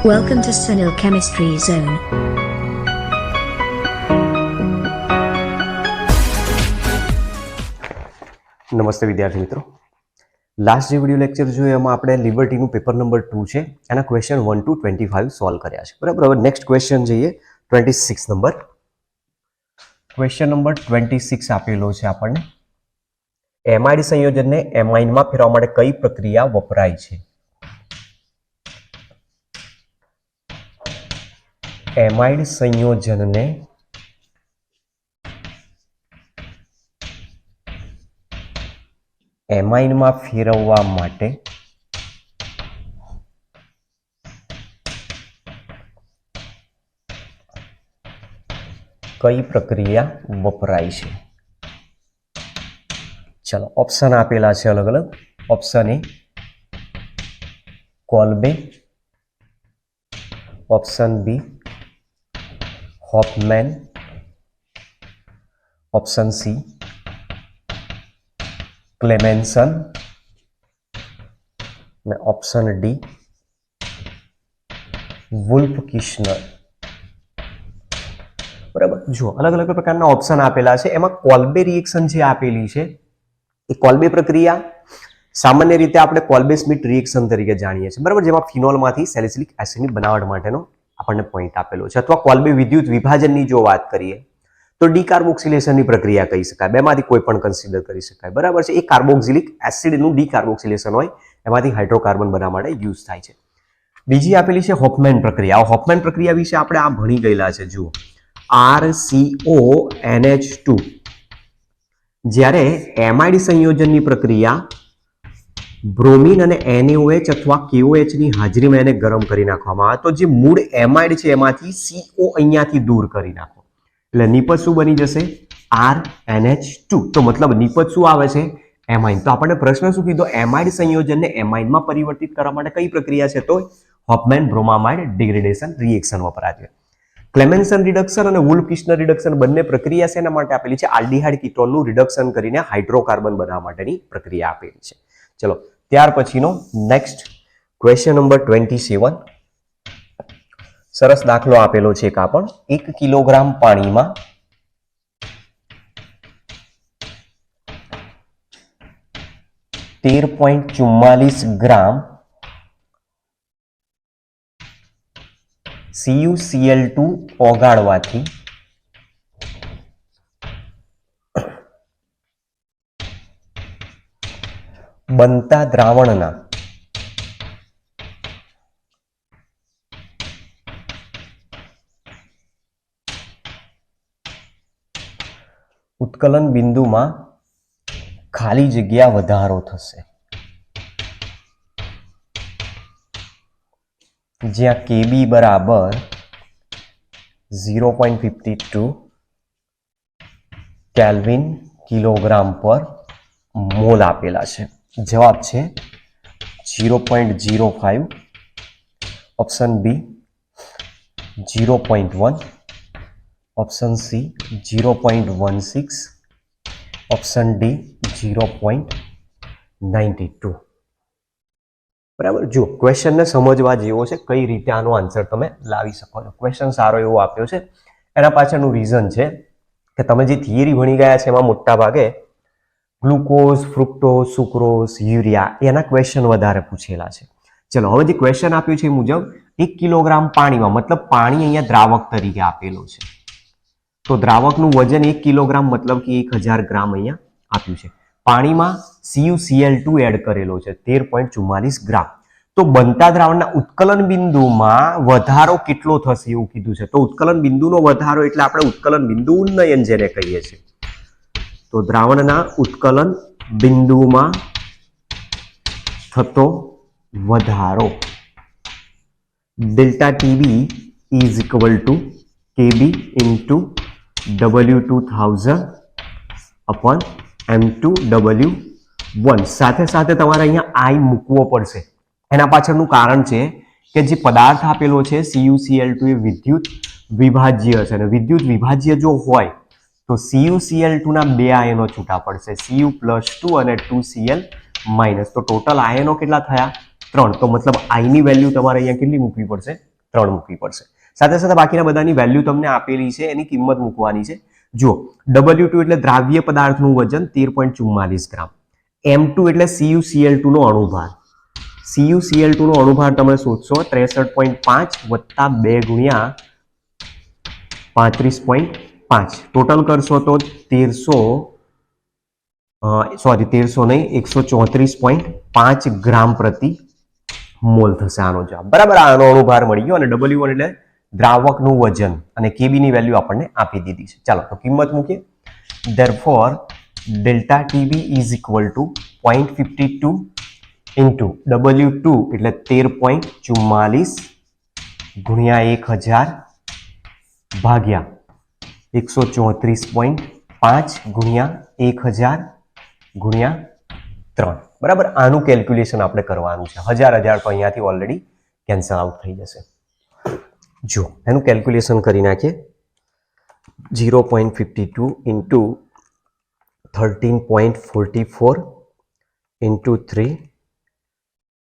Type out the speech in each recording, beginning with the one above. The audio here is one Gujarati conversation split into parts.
Welcome to Sunil Chemistry Zone. નમસ્તે વિદ્યાર્થી મિત્રો, લાસ્ટ જે વિડીયો લેક્ચર જોયો એમાં આપણે લિબર્ટીનું પેપર નંબર 2 છે એના ક્વેશ્ચન 1 to 25 સોલ્વ કર્યા છે. બરાબર, હવે નેક્સ્ટ ક્વેશ્ચન જઈએ 26 નંબર. ક્વેશ્ચન નંબર 26 આપેલો છે આપણને. એમાઇડ સંયોજનને એમાઇનમાં ફેરવવા માટે કઈ પ્રક્રિયા વપરાય છે? એમાઇડ સંયોજનને એમાઇનમાં ફેરવવા માટે કઈ પ્રક્રિયા વપરાય છે? ચલો ઓપ્શન આપેલા છે અલગ અલગ. Option A Kolbe, option B Hofmann, option C Clemmensen અને ઓપ્શન ડી વુલ્ફ-કિશનર. બરાબર, જો અલગ અલગ પ્રકારના ઓપ્શન આપેલા છે. એમાં કોલ્બે રિએક્શન જે આપેલી છે એ કોલ્બે પ્રક્રિયા સામાન્ય રીતે આપણે કોલ્બે સ્મિથ રિએક્શન તરીકે જાણીએ છીએ. બરાબર, જેમાં ફિનોલમાંથી સેલિસિલિક એસિડની બનાવટ માટેનો આપણને પોઈન્ટ આપેલો છે. અથવા કોલ્બે વિદ્યુત વિભાજનની જો વાત કરીએ તો ડીકાર્બોક્સિલેશનની પ્રક્રિયા કહી શકાય. બેમાંથી કોઈ પણ કન્સિડર કરી શકાય. બરાબર છે, એ કાર્બોક્સિલિક એસિડનું ડીકાર્બોક્સિલેશન હોય એમાંથી હાઇડ્રોકાર્બન બનાવવા માટે યુઝ થાય છે. બીજી આપેલી છે હોફમેન પ્રક્રિયા. હોફમેન પ્રક્રિયા વિશે આપણે આ ભણી ગયેલા છે. જુઓ, RCONH2 જ્યારે એમાઇડ સંયોજનની પ્રક્રિયા બ્રોમિન અને NaOH અથવા KOH ની હાજરીમાં એને ગરમ કરી નાખવામાં આવે તો જે મૂળ એમાઇડ છે એમાંથી CO અહીંયાથી દૂર કરી નાખો એટલે નિપજ શું બની જશે? RNH2. તો મતલબ નિપજ શું આવે છે? એમાઇન. તો આપણને પ્રશ્ન શું કીધો? એમાઇડ સંયોજનને એમાઇનમાં પરિવર્તિત કરવા માટે કઈ પ્રક્રિયા છે? તો હોફમેન બ્રોમામાઇડ ડિગ્રેડેશન રિએક્શન વપરાય છે. ક્લેમેન્સન રિડક્શન અને વુલ્ફ-કિશનર રિડક્શન બંને પ્રક્રિયા છે એના માટે આપેલી છે. આલ્ડીહાઇડ કીટોનનું રિડક્શન કરીને હાઇડ્રોકાર્બન બનાવવા માટેની પ્રક્રિયા આપેલી છે. ચલો ત્યાર પછીનો નેક્સ્ટ ક્વેશ્ચન નંબર 27. સરસ દાખલો આપેલો છે. એક આપણ 1 કિલોગ્રામ પાણીમાં 13.44 ગ્રામ CuCl2 ઓગાળવાથી બનતા દ્રાવણના ઉત્કલન બિંદુમાં ખાલી જગ્યા વધારો થશે, જ્યાં Kb બરાબર 0.52 કેલ્વિન કિલોગ્રામ પર મોલ આપેલા છે. જવાબ છે 0.05, option B 0.1, option C 0.16, option D 0.92. બરાબર, જો ક્વેશ્ચનને સમજવા જેવો છે, કઈ રીતે આનો આન્સર તમે લાવી શકો છો. ક્વેશ્ચન સારો એવો આપ્યો છે. એના પાછળનું રીઝન છે કે તમે જે થિયરી ભણી ગયા છે એમાં મોટા ભાગે ગ્લુકોઝ, ફ્રુક્ટોઝ, સુક્રોઝ, યુરિયા એના ક્વેશ્ચન વધારે પૂછેલા છે. ચલો હવે જે ક્વેશ્ચન આપ્યું છે એ મુજબ 1 કિલોગ્રામ પાણીમાં, મતલબ પાણી અહીંયા દ્રાવક તરીકે આપેલો છે તો દ્રાવકનું વજન 1 કિલોગ્રામ મતલબ કે 1000 ગ્રામ અહીંયા આપ્યું છે. પાણીમાં CuCl2 એડ કરેલો છે 13.44 ગ્રામ. તો બનતા દ્રાવણના ઉત્કલન બિંદુમાં વધારો કેટલો થશે એવું કીધું છે. તો ઉત્કલન બિંદુનો વધારો એટલે આપણે ઉત્કલન બિંદુ ઉન્નયન જેને કહીએ છીએ. તો દ્રાવણના ઉત્કલન બિંદુમાં થતો વધારો delta TB is equal two KB into W2000 upon M2W1. સાથે સાથે તમારે અહીંયા I મૂકવો પડશે. એના પાછળનું કારણ છે કે જે પદાર્થ આપેલો છે CuCl2 એ વિદ્યુત વિભાજ્ય છે અને વિદ્યુત વિભાજ્ય જો હોય તો CuCl2 ના 2 આયનો છૂટા પડશે, Cu+2 અને 2Cl-. તો ટોટલ આયનો કેટલા થયા? 3. તો મતલબ I ની વેલ્યુ તમારે અહીંયા કેટલી મૂકવી પડશે? 3 મૂકવી પડશે. સાથે સાથે બાકીના બધાની વેલ્યુ તમને આપેલી છે, એની કિંમત મૂકવાની છે. જો W2 એટલે દ્રાવ્ય પદાર્થનું વજન 13.44 ગ્રામ. M2 એટલે CuCl2 નો અણુભાર. CuCl2 નો અણુભાર તમે શોધશો 63.5 વત્તા 2 ગુણ્યા 35.5. ટોટલ કરશો તો 1300 નહીં 134.5 ગ્રામ પ્રતિ મોલ થશે આનો જવાબ. બરાબર, આનો અણુભાર મળી ગયો અને W1 એટલે દ્રાવકનું વજન અને Kb ની વેલ્યુ આપણને આપી દીધી છે. ચાલો તો કિંમત મૂકીએ. therefore delta TB is equal to 0.52 into W2 એટલે 13.44 ગુણ્યા 1000 ભાગ્યા 134.5 ગુણ્યા 1000 ગુણ્યા 3. બરાબર, આનું કેલ્ક્યુલેશન આપણે કરવાનું છે. 1000 તો અહીંયાથી ઓલરેડી કેન્સલ આઉટ થઈ જશે. જો એનું કેલ્ક્યુલેશન કરી નાખીએ. 0.52 into 13.44 into 3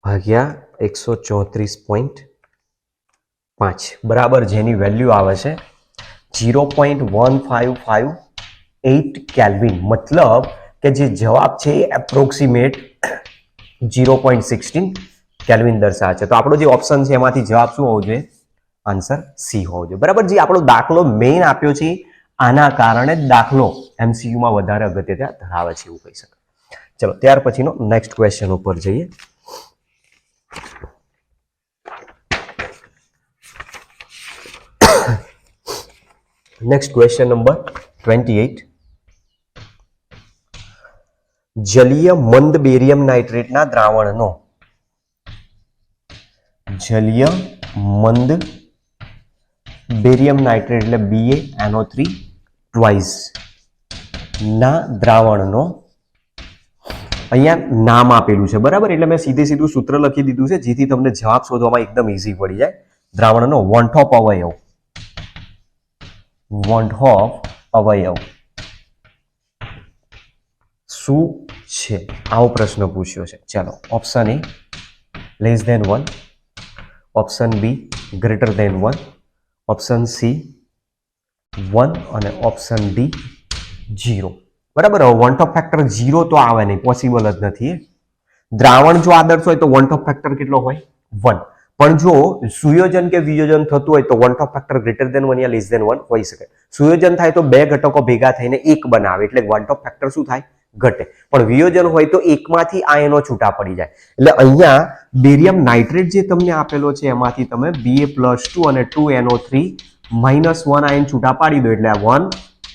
ભાગ્યા 134.5 બરાબર, જેની વેલ્યુ આવે છે 0.1558 કેલ્વિન. મતલબ કે જે જવાબ છે એ એપ્રોક્સિમેટ 0.16 કેલ્વિન દર્શાવે છે. તો આપણો જે ઓપ્શન છે એમાંથી જવાબ શું હોવો જોઈએ? આન્સર સી હોવો જોઈએ. બરાબર, જે આપણો દાખલો મેઇન આપ્યો છે આના કારણે દાખલો MCQ માં વધારે અગત્યતા ધરાવે છે એવું કહી શકાય. ચલો ત્યાર પછીનો નેક્સ્ટ ક્વેશ્ચન ઉપર જઈએ. Next question number 28. જલીય મંદ બેરિયમ નાઇટ્રેટના દ્રાવણનો જલીય મંદ બેરિયમ નાઇટ્રેટ એટલે BaNO3 ટ્વાઇસ ના દ્રાવણનો અહીંયા નામ આપેલું છે. બરાબર, એટલે મેં સીધું સૂત્ર લખી દીધું છે જેથી તમને જવાબ શોધવામાં એકદમ ઈઝી પડી જાય. દ્રાવણનો વોન્ટોપ અવયવ શું છે આવો પ્રશ્ન પૂછ્યો છે. ચાલો, option A <1, option B <1, option C 1 અને ઓપ્શન D 0. બરાબર, વોન્ટોપ ફેક્ટર 0 તો આવે નહીં, પોસિબલ જ નથી. દ્રાવણ જો આદર્શ હોય તો વોન્ટોપ ફેક્ટર કેટલો હોય? 1. પણ જો સુયોજન કે વિયોજન થતું હોય તો વોન્ટોપ ફેક્ટર <1 યા <1 હોઈ શકે. સુયોજન થાય તો બે ઘટકો ભેગા થઈને એક બનાવે એટલે વોન્ટોપ ફેક્ટર શું થાય? ઘટે. પણ વિયોજન હોય તો એકમાંથી આયનો છૂટા પડી જાય. એટલે અહીંયા બેરિયમ નાઇટ્રેટ જે તમને આપેલો છે એમાંથી તમે Ba+2 અને 2NO3 -1 આયન છૂટા પાડી દો એટલે 1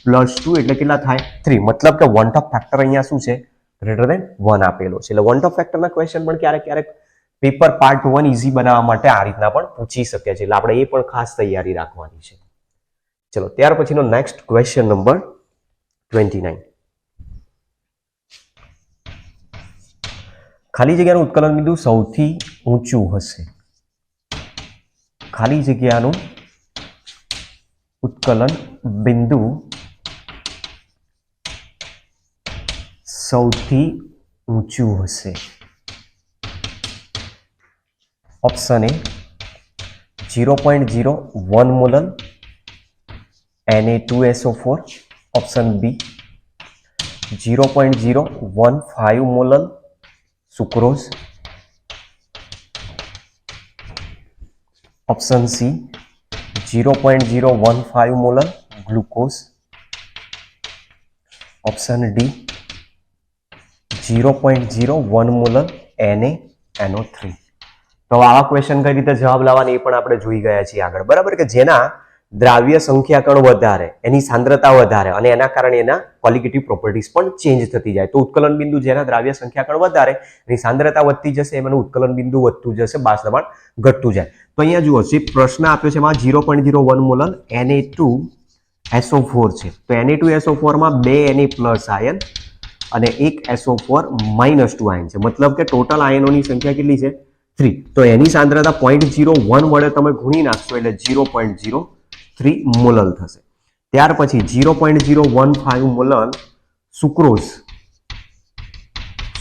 + 2 એટલે કેટલા થાય? 3. મતલબ કે વોન્ટોપ ફેક્ટર અહીંયા શું છે? <1 આપેલો છે. એટલે વોન્ટોપ ફેક્ટરના ક્વેશ્ચન પણ ક્યારેક પેપર પાર્ટ 1 ઈઝી બનાવવા માટે આ રીતના પણ પૂછી શકે છે. એટલે આપણે એ પણ ખાસ તૈયારી રાખવાની છે. ચલો ત્યાર પછીનો નેક્સ્ટ ક્વેશ્ચન નંબર 29. ખાલી જગ્યાનું ઉત્કલન બિંદુ સૌથી ઊંચું હશે. ખાલી જગ્યાનું ઉત્કલન બિંદુ સૌથી ઊંચું હશે. Option A 0.01 molar Na2SO4. Option B 0.015 molar sucrose. Option C 0.015 molar glucose. Option D 0.01 molar NaNO3. તો આવા ક્વેશ્ચન કઈ રીતે જવાબ લાવવાની એ પણ આપણે જોઈ ગયા છીએ આગળ. બરાબર, કે જેના દ્રાવ્ય સંખ્યા કણ વધારે, એની સાંદ્રતા વધારે અને એના કારણે એના ક્વોલિટેટિવ પ્રોપર્ટીઝ પણ ચેન્જ થતી જાય. તો ઉત્કલન બિંદુ જેના દ્રાવ્ય સંખ્યા કણ વધારે, એની સાંદ્રતા વધતી જશે, એનું ઉત્કલન બિંદુ વધતું જશે, બાષ્પ દબાણ ઘટતું જાય. તો અહીંયા જુઓ, જે પ્રશ્ન આપ્યો છે એમાં 0.01 મોલર Na2SO4 છે. તો Na2SO4 માં 2 Na+ આયન અને એક SO4 -2 આયન છે. મતલબ કે ટોટલ આયનોની સંખ્યા કેટલી છે? 3. તો એની સાંદ્રતા 0.01 વડે તમે ગુણી નાખશો એટલે 0.03 મોલર થશે. ત્યાર પછી 0.015 મોલર સુક્રોઝ.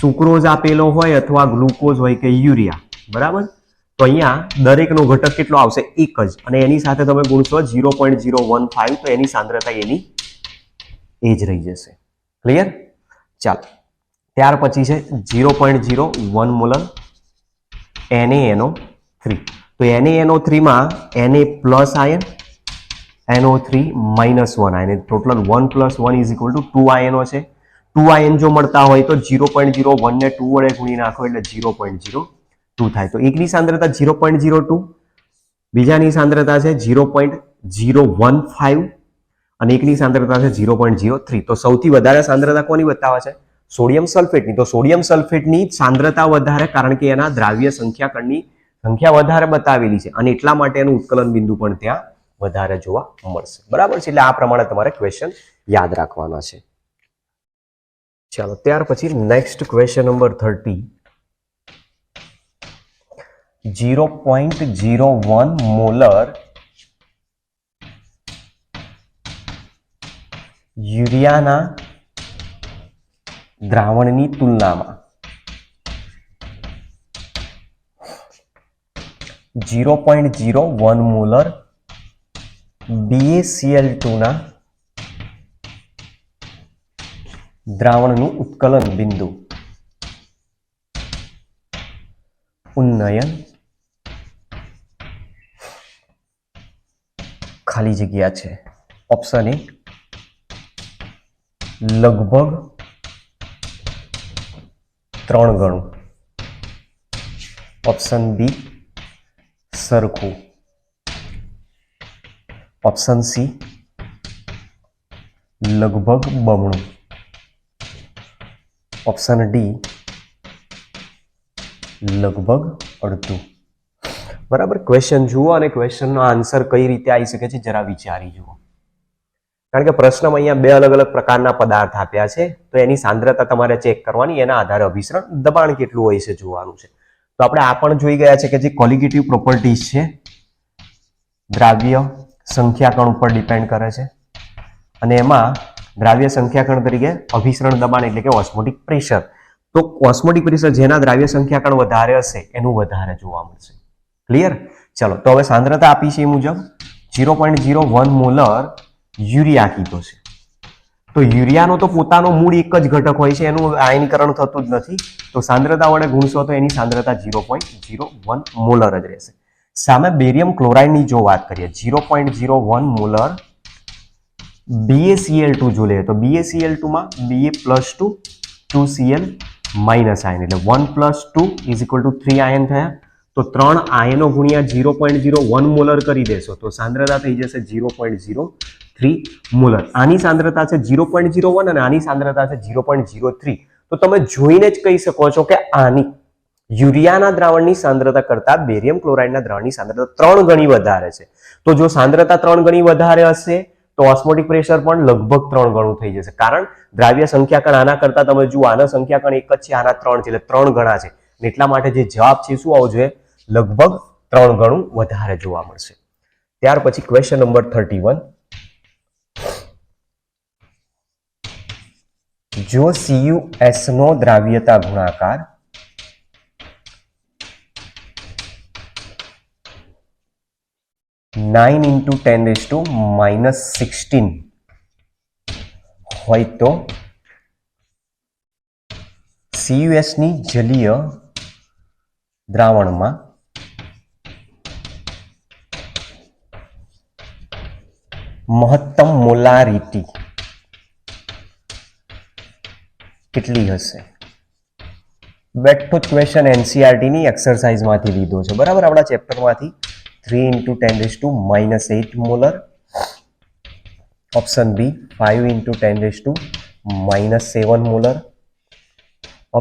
સુક્રોઝ આપેલો હોય અથવા ગ્લુકોઝ હોય કે યુરિયા. બરાબર, તો અહીંયા દરેકનો ઘટક કેટલો આવશે? એક જ, અને એની સાથે તમે ગુણશો 0.015 તો એની સાંદ્રતા એની એ જ રહી જશે. ક્લિયર? ચાલો, ત્યાર પછી છે 0.01 મોલર NaNO3. તો NaNO3 માં Na પ્લસ આયન, NO3 માઇનસ 1 આયન, ટોટલ 1 + 1 = 2 આયનો છે. 2 આયન જો મળતા હોય તો 0.01 ને 2 વડે ગુણી નાખો એટલે 0.02 થાય. તો એકની સાંદ્રતા 0.02, બીજાની સાંદ્રતા છે 0.015 અને એકની સાંદ્રતા છે 0.03. તો સૌથી વધારે સાંદ્રતા કોની બતાવે છે? સોડિયમ સલ્ફેટની. તો સોડિયમ સલ્ફેટની સાંદ્રતા વધારે, કારણ કે એના દ્રાવ્ય સંખ્યાકણની સંખ્યા વધારે બતાવેલી છે અને એટલા માટે એનું ઉત્કલન બિંદુ પણ ત્યાં વધારે જોવા મળશે. બરાબર છે? એટલે આ પ્રમાણે તમારે ક્વેશ્ચન યાદ રાખવાના છે. ચાલો, ત્યાર પછી નેક્સ્ટ ક્વેશ્ચન નંબર 30. 0.01 મોલર યુરિયાના દ્રાવણની તુલનામાં 0.01 મોલર BaCl2 ના દ્રાવણનું ઉત્કલન બિંદુ ઉન્નયન ખાલી જગ્યા છે. ઓપ્શન એ લગભગ 3 ગણું, ઓપ્શન બી સરખું, ઓપ્શન સી લગભગ બમણું, ઓપ્શન ડી લગભગ અડધું. બરાબર? ક્વેશ્ચન જુઓ અને ક્વેશ્ચનનો આન્સર કઈ રીતે આવી શકે છે જરા વિચારી જુઓ. કારણ કે પ્રશ્નમાં અહીંયા બે અલગ અલગ પ્રકારના પદાર્થ આપ્યા છે, તો એની સાંદ્રતા તમારે ચેક કરવાની, એના આધારે અભિસરણ દબાણ કેટલું હોય છે જોવાનું છે. તો આપણે આ પણ જોઈ ગયા છે કે જે કોલિગેટિવ પ્રોપર્ટીઝ છે દ્રાવ્ય સંખ્યાકણ ઉપર ડિપેન્ડ કરે છે, અને એમાં દ્રાવ્ય સંખ્યાકણ તરીકે અભિસરણ દબાણ એટલે કે ઓસ્મોટિક પ્રેશર. તો ઓસ્મોટિક પ્રેશર જેના દ્રાવ્ય સંખ્યાકણ વધારે હશે એનું વધારે જોવા મળશે. ક્લિયર? ચલો, તો હવે સાંદ્રતા આપી છે એ મુજબ 0.01 મોલર યુરિયા કીધો છે. તો યુરિયાનો તો પોતાનો મૂળ એક જ ઘટક હોય છે, એનું આયનીકરણ થતું જ નથી. તો સાંદ્રતા વડે ગુણશો તો એની સાંદ્રતા 0.01 મોલર જ રહેશે. સામે બેરિયમ ક્લોરાઇડની જો વાત કરીએ 0.01 મોલર BaCl2 જો લે તો BaCl2 માં Ba+2 2Cl માઇનસ આયન એટલે 1 + 2 = 3 આયન થયા. તો 3 આયનો ગુણ્યા 0.01 મોલર કરી દેશો તો સાંદ્રતા થઈ જશે 0.03 મોલર. આની સાંદ્રતા છે 0.01 અને આની સાંદ્રતા છે 0.03. તો તમે જોઈને જ કહી શકો છો કે આની યુરિયાના દ્રાવણની સાંદ્રતા કરતા બેરિયમ ક્લોરાઇડના દ્રાવણની સાંદ્રતા 3 ગણી વધારે છે. તો જો સાંદ્રતા 3 ગણી વધારે હશે તો ઓસ્મોટિક પ્રેશર પણ લગભગ 3 ગણું થઈ જશે. કારણ દ્રાવ્ય સંખ્યાકણ આના કરતા તમે જુઓ, આના સંખ્યાકણ એક જ છે, આના 3 છે, એટલે 3 ગણા છે. એટલા માટે જે જવાબ છે શું આવવો જોઈએ? લગભગ 3 ગણું વધારે જોવા મળશે. ત્યાર પછી ક્વેશ્ચન નંબર 31. જો CuS નો દ્રાવ્યતા ગુણાકાર 9 × 10⁻16 હોય તો CuS ની જલીય દ્રાવણમાં મહત્તમ મોલારિટી કેટલી હશે? બેઠો ક્વેશ્ચન NCERT ની એક્સરસાઇઝ માંથી લીધો છે. બરાબર? આપણા ચેપ્ટર માંથી 3 × 10⁻8 molar, option B 5 × 10⁻7 molar,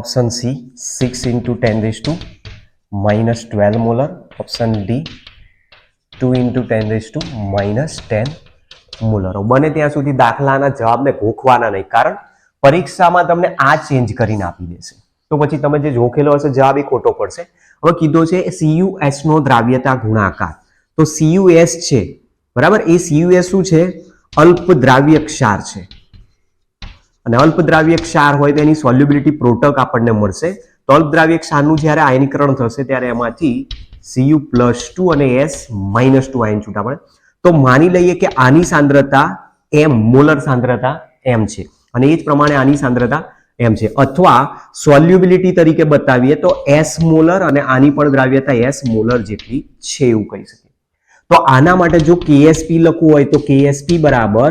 option C 6 × 10⁻12 molar, option D 2 × 10⁻10 molar. બને ત્યાં સુધી દાખલાના જવાબને ગોખવાના નહીં, કારણ પરીક્ષામાં તમને આ ચેન્જ કરીને આપી દેશે તો પછી તમે જે જોખેલો હશે જવાબ એ ખોટો પડશે. હવે કીધો છે CuS નો દ્રાવ્યતા ગુણાકાર. તો CuS છે બરાબર, એ CuS શું છે? અલ્પ દ્રાવ્ય ક્ષાર છે, અને અલ્પ દ્રાવ્ય ક્ષાર હોય તો એની સોલ્યુબિલિટી પ્રોડક્ટ આપણને મળશે. તો અલ્પ દ્રાવ્ય ક્ષારનું જ્યારે આયનીકરણ થશે ત્યારે એમાંથી Cu+2 અને S-2 આયન છૂટા પડે. તો માની લઈએ કે આની સાંદ્રતા m, મોલર સાંદ્રતા m છે અને એ જ પ્રમાણે આની સાંદ્રતા m છે, અથવા સોલ્યુબિલિટી તરીકે બતાવીએ તો S મોલર અને આની પણ દ્રાવ્યતા S મોલર જેટલી છે એવું કહી શકીએ. તો આના માટે જો KSP લખવું હોય તો KSP બરાબર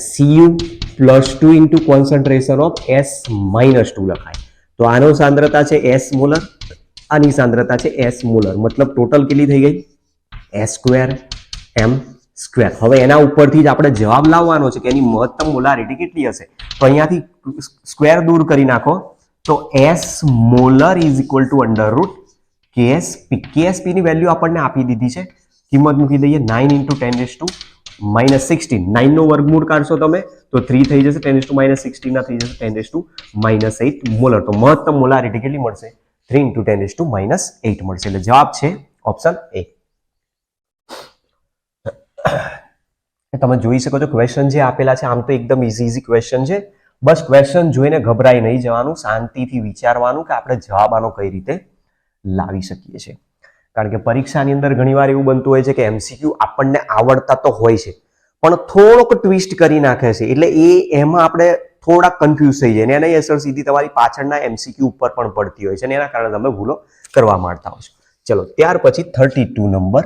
Cu+2 into concentration of S-2 લખાય. તો આનો સાંદ્રતા છે S મોલર, આની સાંદ્રતા છે S મોલર, મતલબ ટોટલ કેટલી થઈ ગઈ? S²m². હવે એના ઉપરથી જ આપણે જવાબ લાવવાનો છે કે એની મહત્તમ મોલારિટી કેટલી હશે. તો અહીંયાથી સ્ક્વેર દૂર કરી નાખો તો S molar is equal two under route KSP. KSP ની વેલ્યુ આપણને આપી દીધી છે, કિંમત મૂકી દઈએ 9 ઇન્ટુ 10⁻16. 9 નો વર્ગમૂળ કાઢશો તમે તો 3 થઈ જશે, 10⁻16 ના થઈ જશે 10⁻8 મોલર. તો મહત્તમ મોલારિટી કેટલી મળશે? 3 ઇન્ટુ 10⁻8 મળશે. એટલે જવાબ છે ઓપ્શન એ. તમે જોઈ શકો છો ક્વેશ્ચન જે આપેલા છે આમ તો એકદમ ઇઝી ક્વેશ્ચન છે. બસ ક્વેશ્ચન જોઈને ગભરાઈ નહીં જવાનું, શાંતિથી વિચારવાનું કે આપણે જવાબ આનો કઈ રીતે લાવી શકીએ છીએ. કારણ કે પરીક્ષાની અંદર ઘણીવાર એવું બનતું હોય છે કે MCQ આપણને આવડતા તો હોય છે પણ થોડોક ટ્વિસ્ટ કરી નાખે છે, એટલે એમાં આપણે થોડાક કન્ફ્યુઝ થઈ જાય અને એની અસર સીધી તમારી પાછળના MCQ ઉપર પણ પડતી હોય છે અને એના કારણે તમે ભૂલો કરવા માંડતા હો છો. ચલો ત્યાર પછી 32 નંબર,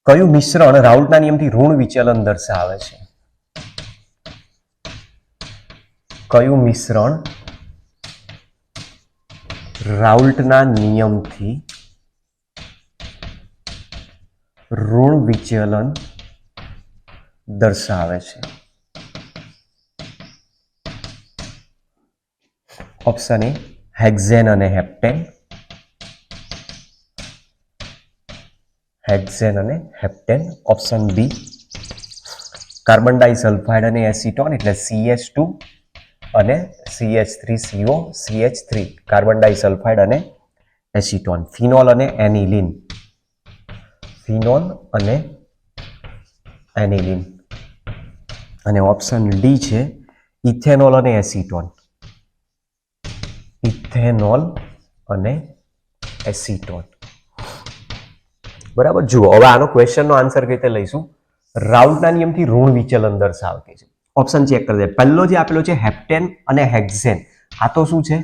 કયું મિશ્રણ રાઉલ્ટના નિયમથી ઋણ વિચલન દર્શાવે છે? કયું મિશ્રણ રાઉલ્ટના નિયમથી ઋણ વિચલન દર્શાવે છે? ઓપ્શન એ હેક્ઝેન અને હેપ્ટેન, ઓપ્શન બી કાર્બન ડાઇસલ્ફાઇડ અને એસિટોન એટલે CH2 અને CH3CO CH3, કાર્બન ડાઇસલ્ફાઇડ અને એસિટોન, ફિનોલ અને એનિલિન, અને ઓપ્શન ડી છે ઇથેનોલ અને એસિટોન, બરાબર. જુઓ હવે આનો ક્વેશ્ચનનો આન્સર કઈ રીતે લઈશું? રાઉલ્ટના નિયમથી ઋણ વિચલન દર્શાવતી છે. ઓપ્શન ચેક કરી દે. પહેલો જે આપેલો છે હેપ્ટેન અને હેક્ઝેન, આ તો શું છે?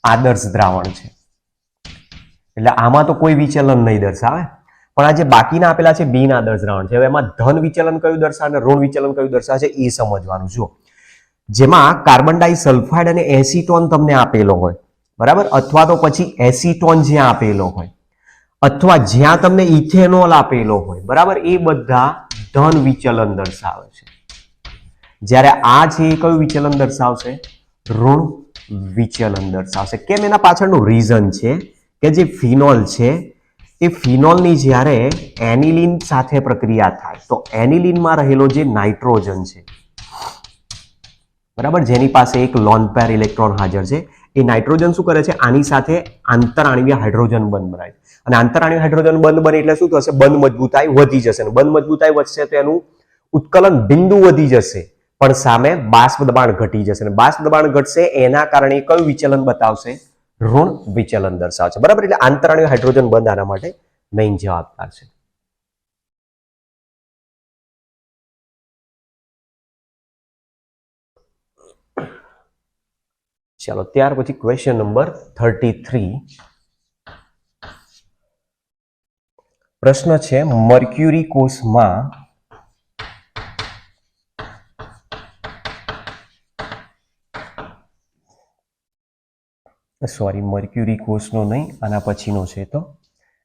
આદર્શ દ્રાવણ છે, એટલે આમાં તો કોઈ વિચલન નહીં દર્શાવે. પણ આ જે બાકીના આપેલા છે બિન આદર્શ દ્રાવણ છે. હવે એમાં ધન વિચલન કયું દર્શાવે અને ઋણ વિચલન કયું દર્શાવે છે એ સમજવાનું. જુઓ, જેમાં કાર્બન ડાઇસલ્ફાઇડ અને એસિટોન તમને આપેલો હોય, બરાબર, અથવા તો પછી એસિટોન જ્યાં આપેલો હોય, અથવા જ્યાં તમને ઇથેનોલ આપેલો હોય, બરાબર, એ બધા ધન વિચલન દર્શાવે છે. જ્યારે આ છે એ કયું વિચલન દર્શાવશે? ઋણ વિચલન દર્શાવશે. કેમ? એના પાછળનું રીઝન છે કે જે ફિનોલ છે એ ફિનોલની જ્યારે એનિલિન સાથે પ્રક્રિયા થાય તો એનિલિનમાં રહેલો જે નાઇટ્રોજન છે, બરાબર, જેની પાસે એક લોન પેર ઇલેક્ટ્રોન હાજર છે, એ નાઇટ્રોજન શું કરે છે? આની સાથે આંતરઆણ્વીય હાઇડ્રોજન બંધ બનાવે છે અને આંતરઆણ્વીય હાઇડ્રોજન બંધ બને એટલે શું થશે? બંધ મજબૂતાઈ વધી જશે અને બંધ મજબૂતાઈ વધશે તો એનું ઉત્કલન બિંદુ વધી જશે પણ સામે બાષ્પ દબાણ ઘટી જશે અને બાષ્પ દબાણ ઘટશે એના કારણે કયું વિચલન બતાવશે? ઋણ વિચલન દર્શાવશે, બરાબર. એટલે આંતરઆણ્વીય હાઇડ્રોજન બંધ આના માટે મેઇન જવાબદાર છે. ચાલો ત્યાર પછી ક્વેશ્ચન નંબર 33. પ્રશ્ન છે મર્ક્યુરી કોષમાં મર્ક્યુરી કોષનો નહીં, આના પછીનો છે તો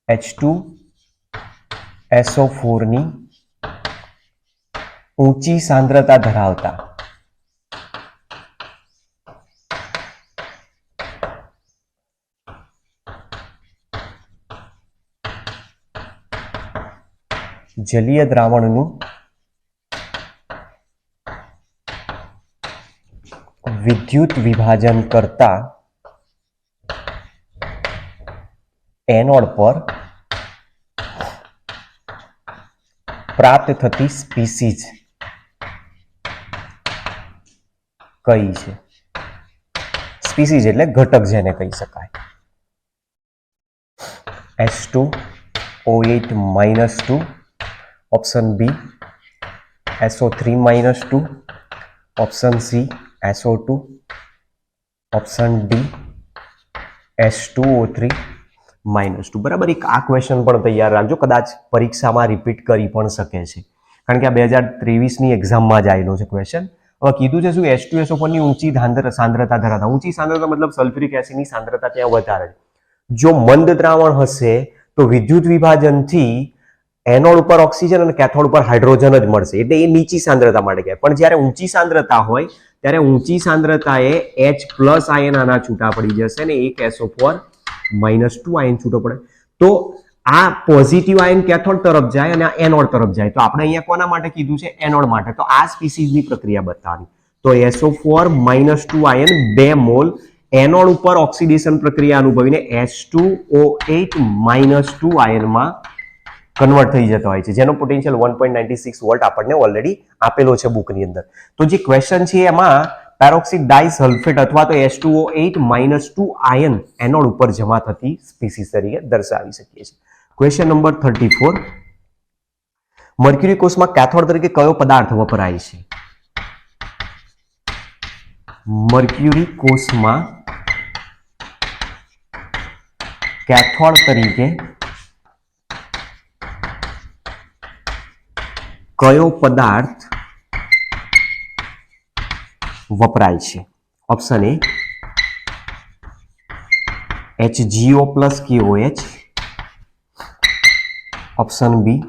H2SO4 ની ઊંચી સાંદ્રતા ધરાવતા જલીય દ્રાવણનું વિદ્યુત વિભાજન કરતા એનોડ પર પ્રાપ્ત થતી સ્પીસીઝ કઈ છે? સ્પીસીઝ એટલે ઘટક જેને કહી શકાય. H2O8 -2, option B SO3 -2, option C SO2, option D H2O3 -2. બરાબર, એક આ ક્વેશ્ચન પણ તૈયાર રાખજો, કદાચ પરીક્ષામાં રિપીટ કરી પણ શકે છે, કારણ કે આ 2023ની એક્ઝામમાં જ આવેલો છે ક્વેશ્ચન. હવે કીધું છે શું, H2SO4 ની ઊંચી સાંદ્રતા ધરાવતા, ઊંચી સાંદ્રતા મતલબ સલ્ફ્યુરિક એસિડની સાંદ્રતા ત્યાં વધારે છે. જો મંદ દ્રાવણ હશે તો વિદ્યુત વિભાજનથી એનોડ ઉપર ઓક્સિજન અને કેથોડ ઉપર હાઇડ્રોજન જ મળશે, એટલે એ નીચી સાંદ્રતા માટે કહેવાય. પણ જ્યારે ઊંચી સાંદ્રતા હોય ત્યારે ઊંચી સાંદ્રતાએ H+ આયન આના છૂટા પડી જશે અને એક SO4 -2 આયન છૂટો પડે. તો આ પોઝિટિવ આયન કેથોડ તરફ જાય અને આ એનોડ તરફ જાય. તો આપણે અહીંયા કોના માટે કીધું છે, એનોડ માટે. તો આ સ્પીસીઝની પ્રક્રિયા બતાવવાની. તો SO4 -2 આયન 2 મોલ એનોડ ઉપર ઓક્સિડેશન પ્રક્રિયા અનુભવીને H2O8 -2 આયનમાં કન્વર્ટ થઈ જતો હોય છે, જેનો પોટેન્શિયલ 1.96 વોલ્ટ આપણને ઓલરેડી આપેલો છે બુકની અંદર. તો જે ક્વેશ્ચન છે એમાં પેરોક્સિડ ડાઇસલ્ફેટ અથવા તો H2O8 -2 આયન એનોડ ઉપર જમા થતી સ્પીસીઝ તરીકે દર્શાવી શકીએ છીએ. ક્વેશ્ચન નંબર 34, મર્ક્યુરી કોષમાં કેથોડ તરીકે કયો પદાર્થ વપરાય છે? મર્ક્યુરી કોષમાં કેથોડ તરીકે કયો પદાર્થ વપરાય છે? Option A HgO + KOH, option B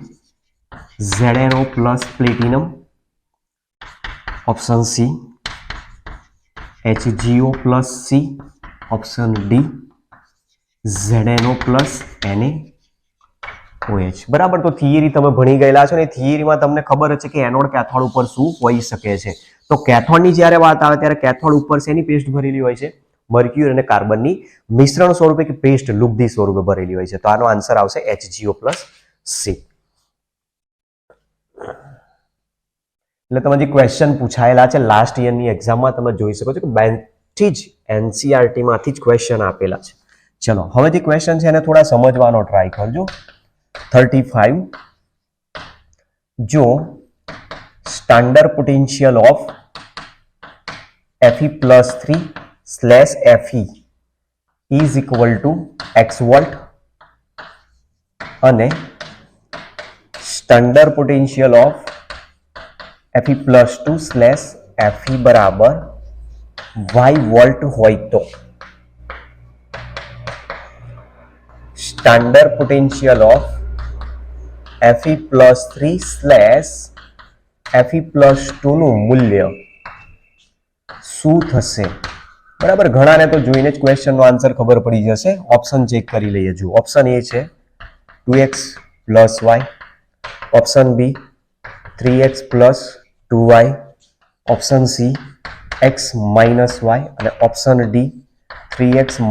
ZnO + platinum, option C HgO + C, option D ZnO + NaOH. બરાબર, તો થિયરી તમે ભણી ગયેલા છો ને, થિયરીમાં તમને ખબર છે કે એનોડ કેથોડ ઉપર શું હોઈ શકે છે. તો કેથોડની જ્યારે વાત આવે ત્યારે કેથોડ ઉપર શેની પેસ્ટ ભરેલી હોય છે? મર્ક્યુરી અને કાર્બનની મિશ્રણ સ્વરૂપે કે પેસ્ટ લુબ્ધી સ્વરૂપે ભરેલી હોય છે. તો આનો આન્સર આવશે HgO + C. એટલે તમે જે ક્વેશ્ચન પૂછાયેલા છે લાસ્ટ યરની એક્ઝામમાં તમે જોઈ શકો છો કે બેનથી જ NCERT માંથી જ ક્વેશ્ચન આપેલા છે. ચલો હવે જે ક્વેશ્ચન છે એને થોડા સમજવાનો ટ્રાય કરજો. 35, જો standard potential of Fe+3/Fe is equal to x volt અને સ્ટાન્ડર્ડ પોટેન્શિયલ ઓફ Fe+2/Fe બરાબર y વોલ્ટ હોય તો સ્ટાન્ડર્ડ પોટેન્શિયલ ઓફ Fe+3/Fe+2 નું મૂલ્ય શું થશે? બરાબર, ઘણાને તો જોઈને જ ક્વેશ્ચનનો આન્સર ખબર પડી જશે. ઓપ્શન ચેક કરી લઈએ. જો ઓપ્શન એ છે 2x + y, option B 3x + 2y, option C x - y અને ઓપ્શન ડી 3x -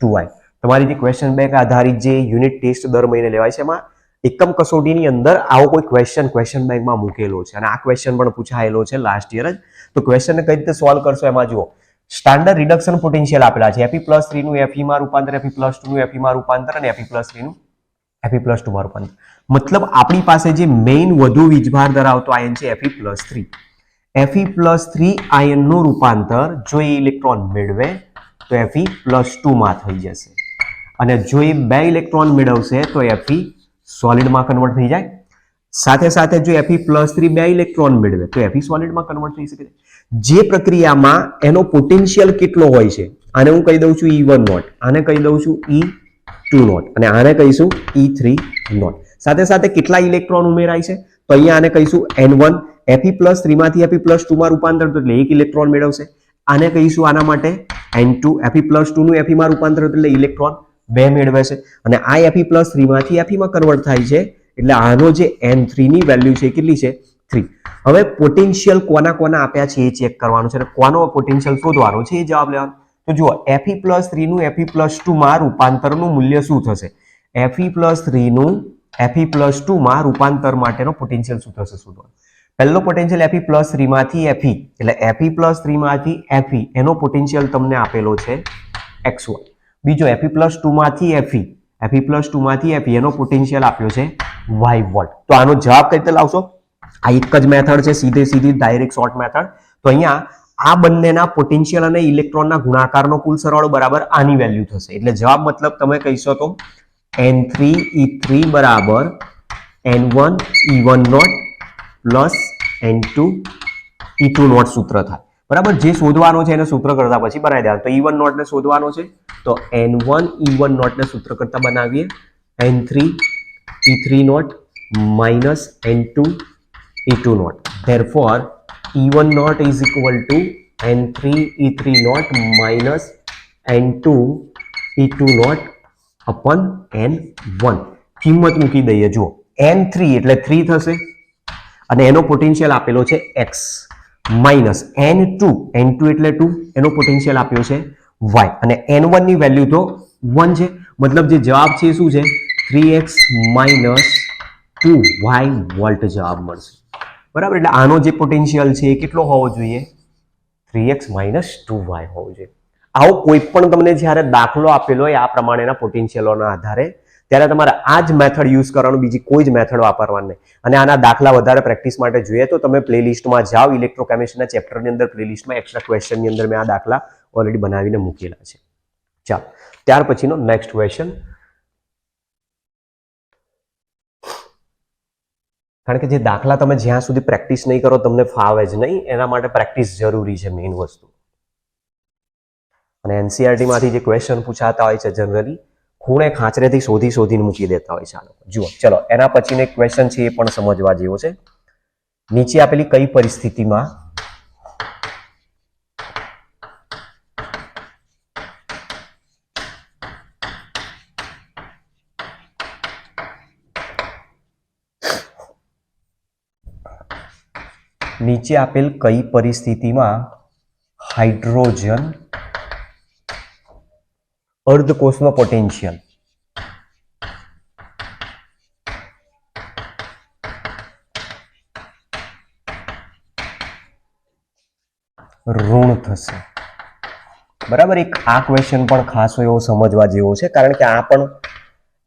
2y. તમારી જે ક્વેશ્ચન બેંક આધારિત જે યુનિટ ટેસ્ટ દર મહિને લેવાય છે એમાં એકમ કસોટીની અંદર આવો કોઈ ક્વેશ્ચન બેંકમાં મૂકેલો છે અને આ ક્વેશ્ચન પણ પૂછાયેલો છે લાસ્ટ યર જ. તો ક્વેશ્ચનને કઈ રીતે સોલ્વ કરશો એમાં જુઓ, સ્ટાન્ડર્ડ રિડક્શન પોટેન્શિયલ આપેલા છે. Fe+3 નું Fe માં રૂપાંતર, Fe+2 નું Fe માં રૂપાંતર અને Fe+3 નું Fe+2 માં રૂપાંતર. મતલબ આપણી પાસે જે મેઇન વધુ વીજભાર ધરાવતો આયન છે Fe+3. Fe+3 આયનનું રૂપાંતર જો એ ઇલેક્ટ્રોન મેળવે તો Fe+2 માં થઈ જશે અને જો એ 2 ઇલેક્ટ્રોન મેળવશે તો Fe સોલિડમાં કન્વર્ટ થઈ જાય. સાથે સાથે જો Fe+3 2 ઇલેક્ટ્રોન મેળવે તો Fe સોલિડમાં કન્વર્ટ થઈ શકે. જે પ્રક્રિયામાં એનો પોટેન્શિયલ કેટલો હોય છે, આને હું કહી દઉં છું E1 નોટ, આને કહી દઉં છું E2 નોટ અને આને કહીશું E3 નોટ. સાથે સાથે કેટલા ઇલેક્ટ્રોન ઉમેરાય છે તો અહીંયા આને કહીશું N1. Fe+3 માંથી Fe+2 માં રૂપાંતર તો એટલે 1 ઇલેક્ટ્રોન મેળવશે. આને કહીશું આના માટે N2. Fe+2 નું Fe માં રૂપાંતર એટલે ઇલેક્ટ્રોન 2 મેળવે છે અને આ Fe+3 માંથી Fe માં કન્વર્ટ થાય છે એટલે આનો જે N3 ની વેલ્યુ છે કેટલી છે? 3. હવે પોટેન્શિયલ કોના કોના આપ્યા છે એ ચેક કરવાનું છે અને કોનો પોટેન્શિયલ શોધવાનો છે એ જવાબ લેવાનો. તો જુઓ Fe+3 નું Fe+2 માં રૂપાંતરનું મૂલ્ય શું થશે? Fe+3 નું Fe+2 માં રૂપાંતર માટેનો પોટેન્શિયલ શું થશે શોધવાનું. પહેલો પોટેન્શિયલ Fe+3 માંથી Fe એટલે Fe+3 માંથી Fe એનો પોટેન્શિયલ તમને આપેલો છે x1. બીજો Fe+2 માંથી Fe Fe+2 માંથી Fe નો પોટેન્શિયલ આપ્યો છે y વોલ્ટ. તો આનો જવાબ કઈ રીતે લાવશો? આ એક જ મેથડ છે, સીધી ડાયરેક્ટ શોર્ટ મેથડ. તો અહીંયા આ બંનેના પોટેન્શિયલ અને ઇલેક્ટ્રોનના ગુણાકારનો કુલ સરવાળો બરાબર આની વેલ્યુ થશે. એટલે જવાબ મતલબ તમે કહીશો તો N3E3 બરાબર N1 E1 not plus N2 E2 not સૂત્ર થાય. બરાબર, જે શોધવાનો છે એને સૂત્ર કરતા પછી બનાવી દેવાનું. તો E1 નોટ ને શોધવાનો છે, તો N1 E1 નોટ ને સૂત્ર કરતા બનાવીએ N3 E3 naught minus N2 E2 naught. Therefore, E1 naught is equal to N3 E3 naught minus N2 E2 naught upon N1. કિંમત મૂકી દઈએ. જો N3 એટલે 3 થશે અને એનો પોટેન્શિયલ આપેલો છે x માઇનસ N2 એટલે 2, એનો પોટેન્શિયલ આપ્યો છે y અને N1 ની વેલ્યુ તો 1 છે. મતલબ જે જવાબ છે શું છે? 3x minus 2y વોલ્ટ જવાબ મળશે. બરાબર, એટલે આનો જે પોટેન્શિયલ છે એ કેટલો હોવો જોઈએ? 3x minus 2y હોવો જોઈએ. આવો કોઈ પણ તમને જ્યારે દાખલો આપેલો હોય આ પ્રમાણેના પોટેન્શિયલોના આધારે, ત્યારે તમારે આ જ મેથડ યુઝ કરવાનું, બીજી કોઈ જ મેથડ વાપરવાની નહીં. અને આના દાખલા વધારે પ્રેક્ટિસ માટે જોઈએ તો તમે પ્લેલિસ્ટમાં જાઓ, ઇલેક્ટ્રોકેમિસ્ટ્રીના ચેપ્ટરની અંદર પ્લેલિસ્ટમાં એક્સ્ટ્રા ક્વેશ્ચનની અંદર મેં આ દાખલા ઓલરેડી બનાવીને મૂકેલા છે. ચાલો, ત્યાર પછીનો નેક્સ્ટ ક્વેશ્ચન. કારણ કે જે દાખલા તમે જ્યાં સુધી પ્રેક્ટિસ નહીં કરો તમને ફાવે જ નહીં, એના માટે પ્રેક્ટિસ જરૂરી છે મેઇન વસ્તુ. અને એનસીઆરટી માંથી જે ક્વેશ્ચન પૂછાતા હોય છે જનરલી ખૂણે ખાંચરેથી શોધીને મૂકી દેતા હોય છે આ લોકો. જુઓ, ચલો એના પછીનો એક ક્વેશ્ચન છે એ પણ સમજવા જેવો છે. નીચે આપેલી કઈ પરિસ્થિતિમાં નીચે આપેલ કઈ પરિસ્થિતિમાં હાઇડ્રોજન અર્ધકોષનો પોટેન્શિયલ ઋણ થશે? બરાબર, એક આ ક્વેશ્ચન પણ ખાસો એવો સમજવા જેવો છે, કારણ કે આ પણ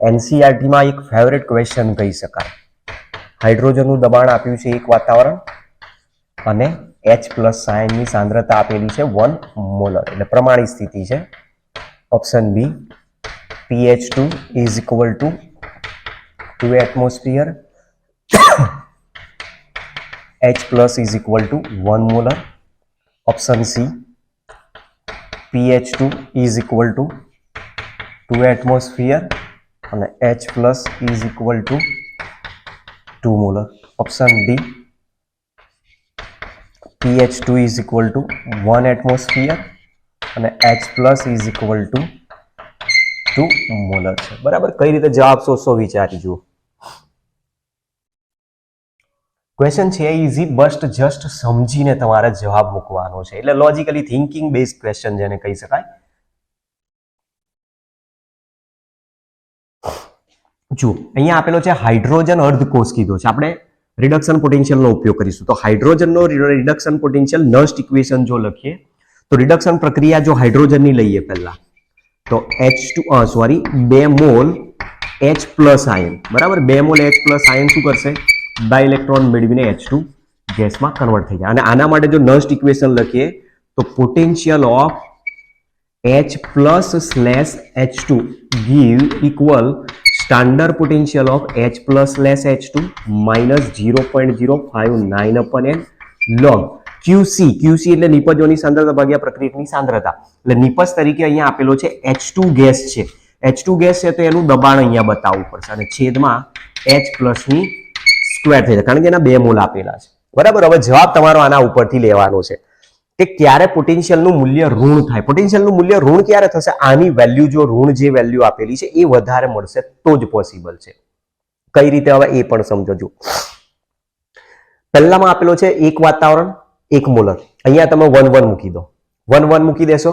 એનસીઆરટીમાં એક ફેવરેટ ક્વેશ્ચન કહી શકાય. હાઇડ્રોજનનું દબાણ આપ્યું છે 1 વાતાવરણ અને H+ આયનની સાંદ્રતા આપેલી છે 1 મોલર, એટલે પ્રમાણિત સ્થિતિ છે. Option B, pH2 is equal to 2 atmosphere, H+ is equal to 1 molar. Option C, pH2 is equal to 2 atmosphere અને H+ is equal to 2 molar. Option D, pH2 is equal to 1 atmosphere અને H+ is equal to 2 molar છે. બરાબર, કઈ રીતે જવાબ શોધશો વિચારી જુઓ. ક્વેશ્ચન છે ઇઝી, બટ જસ્ટ સમજીને તમારે જવાબ મૂકવાનો છે. એટલે લોજિકલી થિંકિંગ બેઝ ક્વેશ્ચન જેને કહી શકાય. જુઓ, અહીંયા આપેલો છે હાઇડ્રોજન અર્ધકોષ કીધો છે. આપણે રિડક્શન પોટેન્શિયલનો ઉપયોગ કરીશું. તો હાઇડ્રોજનનો રિડક્શન પોટેન્શિયલ નસ્ટ ઇક્વેશન જો લખીએ તો રિડક્શન પ્રક્રિયા જો હાઇડ્રોજનની લઈએ પહેલા, તો બે મોલ H+ આયન, બરાબર, 2 મોલ H+ આયન શું કરશે? ડાઇલેક્ટ્રોન મેળવીને H2 ગેસમાં કન્વર્ટ થઈ જાય. અને આના માટે જો નસ્ટ ઇક્વેશન લખીએ તો potential of H+/H2 give equal standard potential of H+/H2 minus 0.059 upon n log QC. QC એટલે નિપજોની સાંદ્રતા ભાગ્યા પ્રક્રિયકની સાંદ્રતા. એટલે નિપજ તરીકે અહીંયા આપેલો છે H2 ગેસ છે. H2 ગેસ છે તો એનું દબાણ અહીંયા બતાવવું પડશે અને છેદમાં H+ ની સ્ક્વેર થઈ જાય, કારણ કે એના 2 મોલ આપેલા છે. બરાબર, હવે જવાબ તમારો આના ઉપરથી લેવાનો છે કે ક્યારે પોટેન્શિયલનું મૂલ્ય ઋણ થાય. પોટેન્શિયલનું મૂલ્ય ઋણ ક્યારે થશે? આની વેલ્યુ જો ઋણ જે વેલ્યુ આપેલી છે એ વધારે મળશે તો જ પોસિબલ છે. કઈ રીતે હવે એ પણ સમજો. પહેલામાં આપેલો છે 1 વાતાવરણ 1 મોલર, અહીંયા તમે 1 મૂકી દો. 1 મૂકી દેશો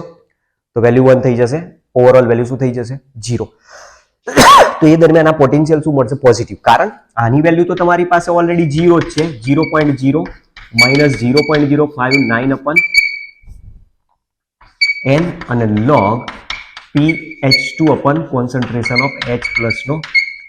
તો વેલ્યુ 1 થઈ જશે, ઓવરઓલ વેલ્યુ શું થઈ જશે? 0. તો એ દરમિયાન આ પોટેન્શિયલ શું મળશે? પોઝિટિવ. કારણ આની વેલ્યુ તો તમારી પાસે ઓલરેડી 0 જ છે, 0.0 minus 0.059 upon n અને log PH2 upon concentration of H plus નો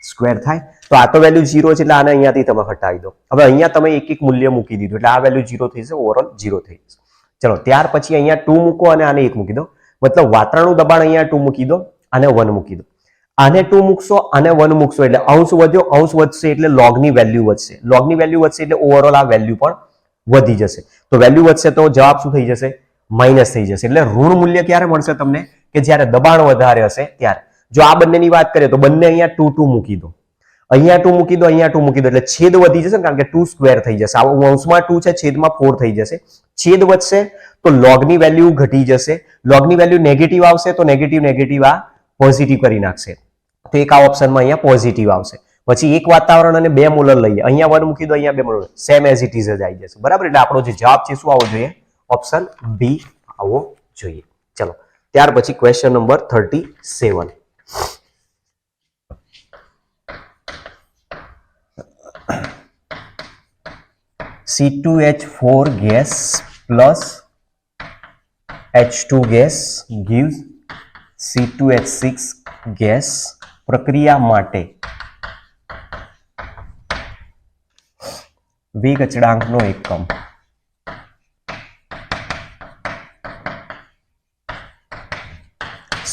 સ્ક્વેર થાય. તો આ તો વેલ્યુ 0 છે એટલે આને અહીંયાથી તમે હટાવી દો. હવે અહીંયા તમે એક એક મૂલ્ય મૂકી દીધું એટલે આ વેલ્યુ 0 થઈ જશે, ઓવરઓલ 0 થઈ જશે. ચલો ત્યાર પછી અહીંયા 2 મૂકો અને આને 1 મૂકી દો. મતલબ વાત્રાનું દબાણ અહીંયા 2 મૂકી દો અને 1 મૂકી દો. આને 2 મૂકશો અને 1 મૂકશો એટલે અંશ વધ્યો, અંશ વધશે એટલે લોગની વેલ્યુ વધશે, લોગની વેલ્યુ વધશે એટલે ઓવરઓલ આ વેલ્યુ પણ વધી જશે. તો વેલ્યુ વધશે તો જવાબ શું થઈ જશે? માઇનસ થઈ જશે. એટલે ઋણ મૂલ્ય ક્યારે મળશે તમને? કે જ્યારે દબાણ વધારે હશે ત્યારે. જો આ બંનેની વાત કરીએ તો બંને અહીંયા 2 2 મૂકી દો, અહીંયા 2 મૂકી દો, અહીંયા 2 મૂકી દો, એટલે છેદ વધી જશે કારણ કે 2 સ્ક્વેર થઈ જશે. આ અંશમાં 2 છે, છેદમાં 4 થઈ જશે. છેદ વધશે તો લોગની વેલ્યુ ઘટી જશે, લોગની વેલ્યુ નેગેટિવ આવશે તો નેગેટિવ આ પોઝિટિવ કરી નાખશે. તો એક આ ઓપ્શનમાં અહીંયા પોઝિટિવ આવશે. પછી એક વાતાવરણ અને 2 મોલર લઈએ, અહીંયા 1 મૂકી દો, અહીંયા 2 molar, same as it is જ આવી જશે. બરાબર, એટલે આપણો જે જવાબ છે શું આવવો જોઈએ? ઓપ્શન બી આવવો જોઈએ. ચલો ત્યાર પછી question number 37. C2H4 gas plus H2 gas gives C2H6 gas. પ્રક્રિયા માટે વેગ અચળાંકનો એકમ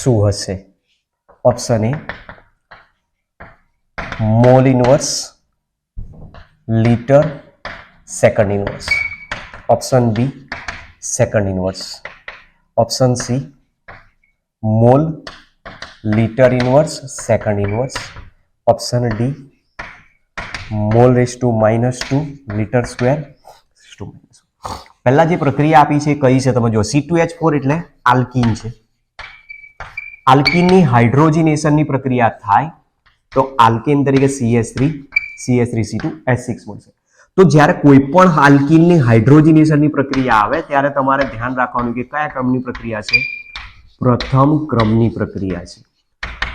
શું હશે? Option A mole inverse, litre second inverse. Option B second inverse. Option C mole litre inverse second inverse. Option D mole raise to -2 litre square. પહેલા જે પ્રક્રિયા આપી છે કઈ છે તમે જો, C2H4 એટલે આલ્કીન છે. આલ્કીનની હાઇડ્રોજનેશનની પ્રક્રિયા થાય તો આલ્કેન તરીકે CH3CH3C2H6 મળશે. તો જ્યારે કોઈ પણ આલ્કીનની હાઇડ્રોજનેશનની પ્રક્રિયા આવે ત્યારે તમારે ધ્યાન રાખવાનું કે કયા ક્રમની પ્રક્રિયા છે? પ્રથમ ક્રમની પ્રક્રિયા છે.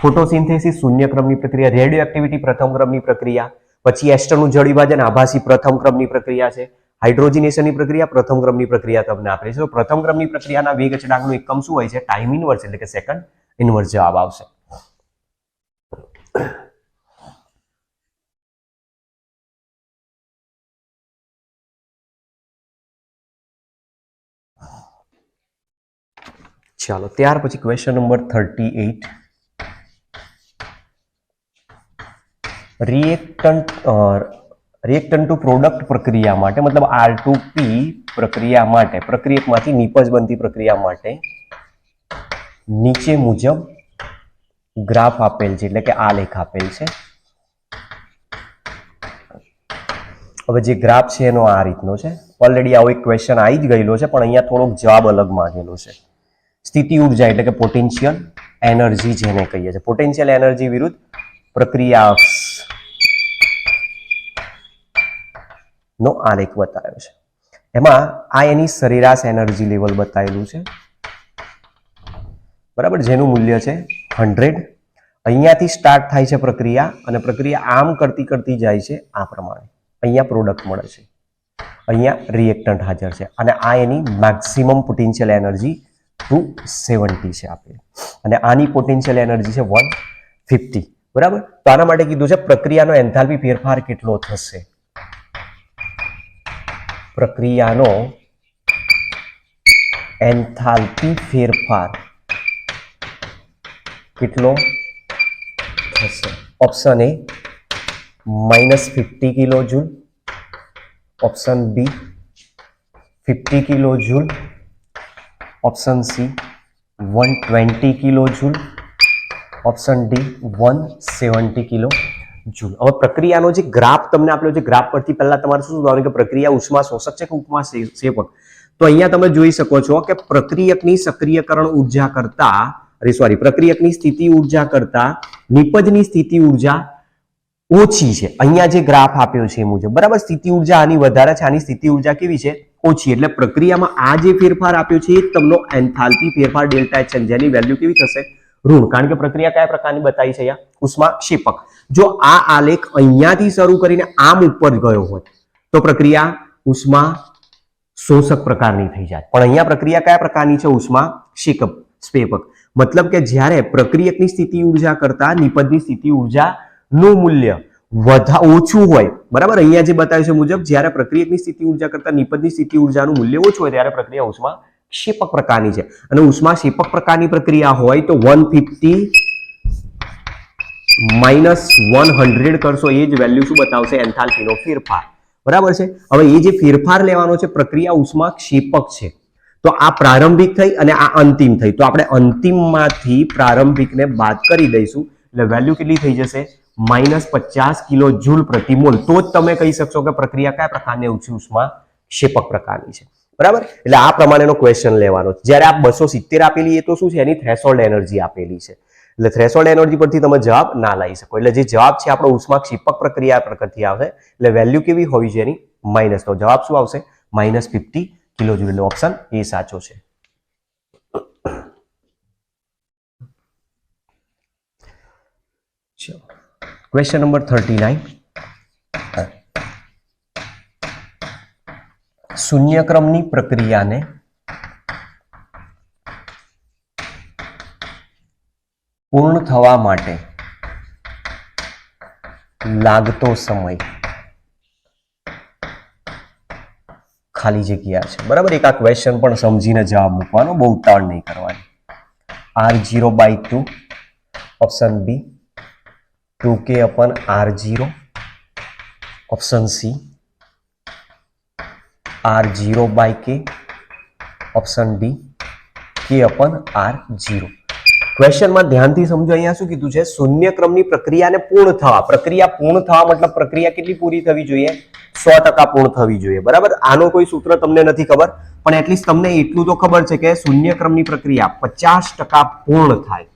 ફોટોસિન્થેસિસ શૂન્ય ક્રમની પ્રક્રિયા, રેડિયો એક્ટિવિટી પ્રથમ ક્રમની પ્રક્રિયા, પછી એસ્ટરનું જળ વિભાજન આભાસી પ્રથમ ક્રમની પ્રક્રિયા છે. હાઇડ્રોજનેશનની પ્રક્રિયા પ્રથમ ક્રમની પ્રક્રિયા તમને આપે છે. તો પ્રથમ ક્રમની પ્રક્રિયાના વેગ અચળાંકનો એકમ શું હોય છે? ટાઈમ ઇનવર્સ એટલે કે સેકન્ડ ઇનવર્સ જવાબ આવશે. ચાલો ત્યાર પછી question number 38. Reactant to product પ્રક્રિયા માટે મતલબ R2P પ્રક્રિયા માટે, પ્રક્રિયકમાંથી નિપજ બનતી પ્રક્રિયા માટે નીચે મુજબ ગ્રાફ આપેલ છે, એટલે કે આ લેખ આપેલ છે. હવે જે ગ્રાફ છે એનો આ રીતનો છે. ઓલરેડી આવો એક ક્વેશ્ચન આવી જ ગયેલો છે પણ અહીંયા થોડોક જવાબ અલગ માંગેલો છે. સ્થિતિ ઉર્જા એટલે કે પોટેન્શિયલ એનર્જી જેને કહીએ છીએ, પોટેન્શિયલ એનર્જી વિરુદ્ધ પ્રક્રિયા અક્ષ નો આલેખ બતાવ્યો છે. એમાં આ એની સરેરાશ એનર્જી લેવલ બતાવેલું છે, બરાબર, જેનું મૂલ્ય છે 100. અહીંયાથી સ્ટાર્ટ થાય છે પ્રક્રિયા અને પ્રક્રિયા આમ કરતી કરતી જાય છે આ પ્રમાણે. અહીંયા પ્રોડક્ટ મળે છે, અહીંયા રિએક્ટન્ટ હાજર છે અને આ એની મેક્સિમમ પોટેન્શિયલ એનર્જી 270 છે આપેલી અને આની પોટેન્શિયલ એનર્જી છે 150. બરાબર, તો આના માટે કીધું છે પ્રક્રિયાનો એન્થાલ્પી ફેરફાર કેટલો થશે? પ્રક્રિયાનો એન્થાલ્પી ફેરફાર કેટલો થશે? Option A -50 kilo joule, option B 50 kilo joule, option C 120 kilo joule, option D 170 kilo joule. હવે પ્રક્રિયાનો જે ગ્રાફ તમને આપેલો છે, ગ્રાફ પરથી પહેલા તમારે શું જોવાનું કે પ્રક્રિયા ઉષ્મા શોષક છે કે ઉષ્મા ક્ષેપક. તો અહીંયા તમે જોઈ શકો છો કે પ્રક્રિયકની સક્રિયકરણ ઉર્જા કરતા પ્રક્રિયકની સ્થિતિ ઉર્જા કરતા નિપજની સ્થિતિ ઉર્જા ઓછી છે. અહીંયા જે ગ્રાફ આપ્યો છે એ મુજબ, બરાબર, સ્થિતિ ઉર્જા આની વધારે છે, આની સ્થિતિ ઉર્જા કેવી છે? ઓછી. એટલે પ્રક્રિયામાં આ જે ફેરફાર આપ્યો છે એ તમને એન્થાલ્પી ફેરફાર ડેલ્ટા એચ જેની વેલ્યુ કેવી થશે? ઋણ, કારણ કે પ્રક્રિયા કયા પ્રકારની બતાવી છે અહીંયા? ઉષ્મા ક્ષેપક. જો આ આલેખ અહીંયાથી શરૂ કરીને આમ ઉપર ગયો હોત તો પ્રક્રિયા ઉષ્મા શોષક પ્રકારની થઈ જાય, પણ અહીંયા પ્રક્રિયા કયા પ્રકારની છે? ઉષ્મા ક્ષેપક. મતલબ કે જ્યારે પ્રક્રિયકની સ્થિતિ ઉર્જા કરતા નિપજની સ્થિતિ ઉર્જાનું મૂલ્ય ઓછું હોય, બરાબર, અહીંયા જે બતાવ્યું છે મુજબ જ્યારે પ્રક્રિયકની સ્થિતિ ઉર્જા કરતા નિપજની સ્થિતિ ઉર્જાનું મૂલ્ય ઓછું હોય ત્યારે પ્રક્રિયા ઉષ્મા ક્ષેપક પ્રકારની છે. અને ઉષ્મા ક્ષેપક પ્રકારની પ્રક્રિયા હોય તો 150 -100 કરશો એ જ વેલ્યુ શું બતાવશે? એન્થાલ્પીનો ફેરફાર. બરાબર છે. હવે એ જે ફેરફાર લેવાનો છે પ્રક્રિયા ઉષ્મા ક્ષેપક છે, તો આ પ્રારંભિક થઈ અને આ અંતિમ થઈ, તો આપણે અંતિમમાંથી પ્રારંભિકને બાદ કરી દઈશું એટલે વેલ્યુ કેટલી થઈ જશે? -50 કિલો જૂલ પ્રતિ મોલ. તો જ તમે કહી શકશો કે પ્રક્રિયા કયા પ્રકારની ઉષ્મા ક્ષેપક પ્રકારની છે. બરાબર, એટલે આ પ્રમાણેનો ક્વેશ્ચન લેવાનો. જ્યારે આ 270 આપેલી એ તો શું છે? એની થ્રેશોલ્ડ એનર્જી આપેલી છે, એટલે થ્રેશોલ્ડ એનર્જી પરથી તમે જવાબ ના લઈ શકો. એટલે જે જવાબ છે આપણો ઉષ્મા ક્ષેપક પ્રક્રિયા પરથી આવશે, એટલે વેલ્યુ કેવી હોવી છે એની? માઇનસ. તો જવાબ શું આવશે? -50 કિલો જૂલ. એટલે ઓપ્શન એ સાચો છે. ચલો, ક્વેશ્ચન નંબર 39. શૂન્યક્રમની પ્રક્રિયાને પૂર્ણ થવા માટે લાગતો સમય ખાલી જગ્યા છે. બરાબર, એક આ ક્વેશ્ચન પણ સમજીને જવાબ મૂકવાનો, બહુ ઉતાવળ નહીં કરવાની. R0/2 option B, 2k/R0 option C, R0/k option D, k/R0. ક્વેશ્ચનમાં ધ્યાનથી સમજો. અહીંયા શું કીધું છે? શૂન્યક્રમની પ્રક્રિયાને પૂર્ણ થવા. પ્રક્રિયા પૂર્ણ થવા મતલબ પ્રક્રિયા કેટલી પૂરી થવી જોઈએ? 100% પૂર્ણ થવી જોઈએ. બરાબર, આનો કોઈ સૂત્ર તમને નથી ખબર, પણ એટલીસ્ટ તમને એટલું તો ખબર છે કે શૂન્યક્રમની પ્રક્રિયા 50% પૂર્ણ થાય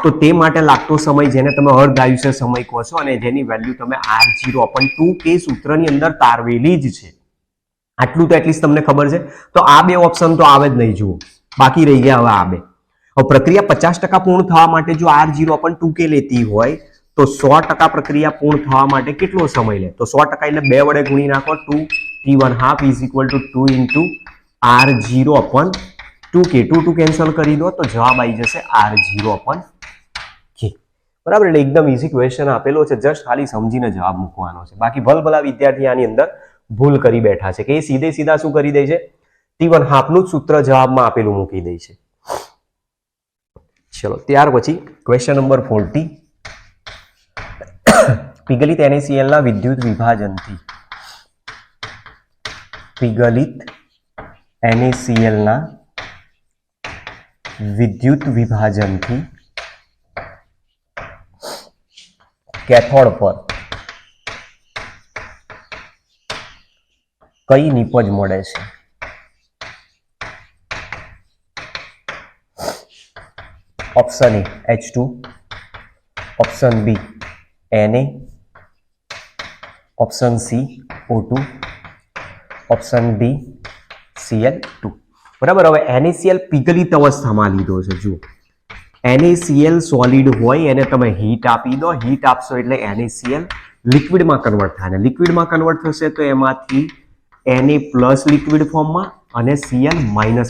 તો તે માટે લાગતો સમય, જેને તમે અર્ધ આયુષ્ય સમય કહો છો અને જેની વેલ્યુ તમે R0/2k સૂત્રની અંદર તારવેલી જ છે, આટલું તો એટલીસ્ટ તમને ખબર છે. તો આ બે ઓપ્શન તો આવે જ નહીં. જુઓ, બાકી રહી ગયા હવે આ બે. હવે પ્રક્રિયા 50% પૂર્ણ થવા માટે જો R0/2k લેતી હોય તો 100% પ્રક્રિયા પૂર્ણ થવા માટે કેટલો સમય લે? તો 100% એટલે 2 વડે ગુણી નાખો. 2t1/2 = 2 × R0/2k. 2 કેન્સલ કરી દો તો જવાબ આવી જશે R0/k. બરાબર, એટલે એકદમ ઈઝી ક્વેશ્ચન આપેલો છે, જસ્ટ ખાલી સમજીને જવાબ મૂકવાનો છે. બાકી ભલભલા વિદ્યાર્થી આની અંદર ભૂલ કરી બેઠા છે કે એ સીધા શું કરી દે છે? t1/2 નું જ સૂત્ર જવાબમાં આપેલું મૂકી દે છે. ચલો, ત્યાર પછી ક્વેશ્ચન નંબર 40. પીગલિત NaCl ના વિદ્યુત વિભાજનથી કેથોડ પર કઈ નિપજ મળે છે? Option A H2, option B Na, option C O2, option D Cl2. બરાબર, હવે NaCl પીગલિત અવસ્થામાં લીધો છે. જુઓ, NaCl સોલિડ હોય એને તમે હીટ આપી દો, હીટ આપશો એટલે NaCl લિક્વિડમાં કન્વર્ટ થાય, અને લિક્વિડમાં કન્વર્ટ થશે તો એમાંથી Na+ લિક્વિડ ફોર્મમાં અને Cl-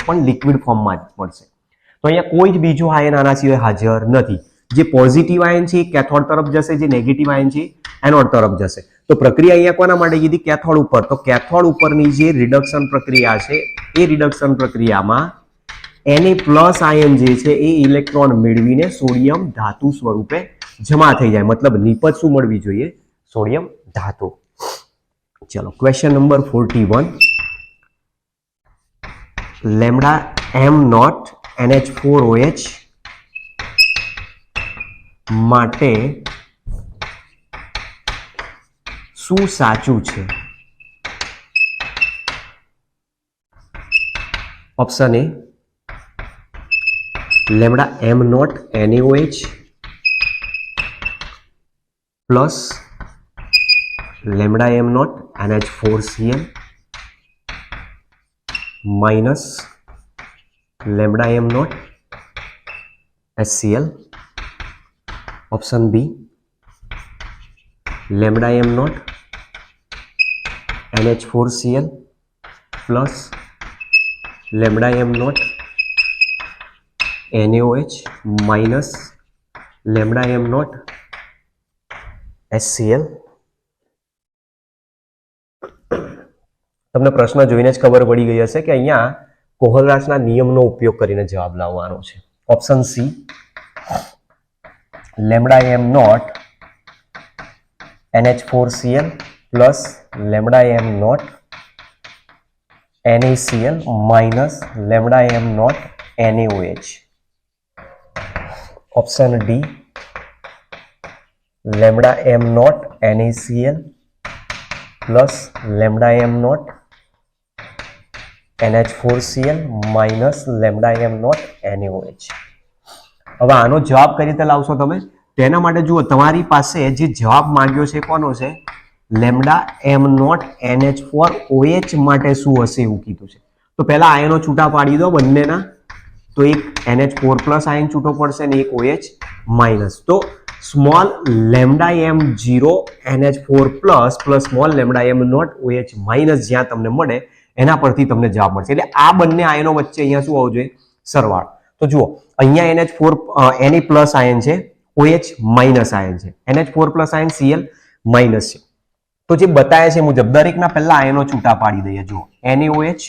પણ લિક્વિડ ફોર્મમાં જ મળશે. તો અહીંયા કોઈ જ બીજો આયન આના સિવાય હાજર નથી. જે પોઝિટિવ આયન છે એ કેથોડ તરફ જશે, જે નેગેટિવ આયન છે એનોડ તરફ જશે. તો પ્રક્રિયા અહીંયા કોના માટે કીધી? કેથોડ ઉપર. તો કેથોડ ઉપરની જે રિડક્શન પ્રક્રિયા છે એ રિડક્શન પ્રક્રિયામાં Na+ આયન જે છે એ ઇલેક્ટ્રોન મેળવીને સોડિયમ ધાતુ સ્વરૂપે જમા થઈ જાય. મતલબ નિપજ શું મળવી જોઈએ? સોડિયમ ધાતુ. ચલો, ક્વેશ્ચન નંબર 41. λm0 NH4OH માટે શું સાચું છે? Option A λm0 NaOH plus λm0 NH4Cl minus λm0 HCl. Option B λm0 NH4Cl plus λm0 NaOH minus lambda m naught HCl. તમને પ્રશ્ન જોઈને જ ખબર પડી ગઈ હશે કે અહીંયા કોહલરાસના નિયમનો ઉપયોગ કરીને જવાબ લાવવાનો છે. Option C lambda m naught NH4Cl plus lambda m naught NaCl minus lambda m naught NaOH. Option D lambda m naught NaCl plus lambda m naught NH4Cl minus lambda m naught NaOH. હવે આનો જવાબ કઈ રીતે લાવશો તમે? તેના માટે જુઓ, તમારી પાસે જે જવાબ માંગ્યો છે કોનો છે? લેમડા એમ નોટ NH4OH માટે શું હશે એવું કીધું છે. તો પહેલા આયનો છૂટા પાડી દો બંનેના. તો એક NH4 પ્લસ આયન છૂટો પડશે અને એક OH માઇનસ. તો small lambda m 0 NH4 plus plus small lambda m naught OH minus જ્યાં તમને મળે એના પરથી તમને જવાબ મળશે. એટલે આ બંને આયનો વચ્ચે અહીંયા શું આવવું જોઈએ? સરવાળો. તો જુઓ, અહીંયા NH4 Na પ્લસ આયન છે, OH માઇનસ આયન છે, NH4 plus ion Cl minus છે. તો જે બતાવે છે મુજબ દરેકના પહેલા આયનો છૂટા પાડી દઈએ. જુઓ, NaOH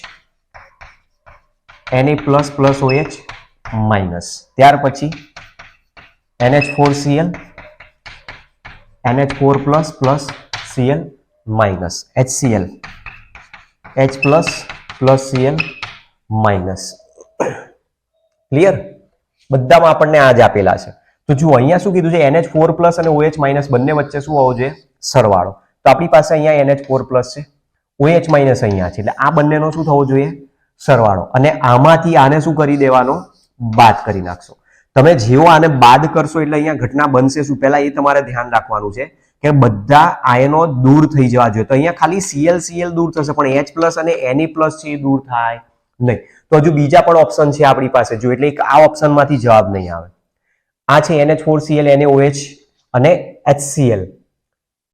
Na plus plus OH minus, ત્યાર પછી NH4Cl NH4 plus plus Cl minus, HCl H plus plus Cl minus. Clear? બધામાં આપણને આ જ આપેલા છે. તો જુઓ, અહીંયા શું કીધું છે? NH4 પ્લસ અને OH માઇનસ બંને વચ્ચે શું આવવું જોઈએ? સરવાળો. તો આપણી પાસે અહીંયા NH4 પ્લસ છે, OH માઇનસ અહીંયા છે, એટલે આ બંનેનો શું થવો જોઈએ? સરવાળો. અને આમાંથી આને શું કરી દેવાનો? બાદ કરી નાખશો. તમે જેવો આને બાદ કરશો એટલે અહીંયા ઘટના બનશે શું? પહેલા એ તમારે ધ્યાન રાખવાનું છે કે બધા આયનો દૂર થઈ જવા જોઈએ. તો અહીંયા ખાલી Cl દૂર થશે, પણ H પ્લસ અને Na પ્લસ છે એ દૂર થાય નહીં. તો હજુ બીજા પણ ઓપ્શન છે આપણી પાસે. જો એટલે આ ઓપ્શનમાંથી જવાબ નહીં આવે. આ છે NH4Cl NaOH અને HCl.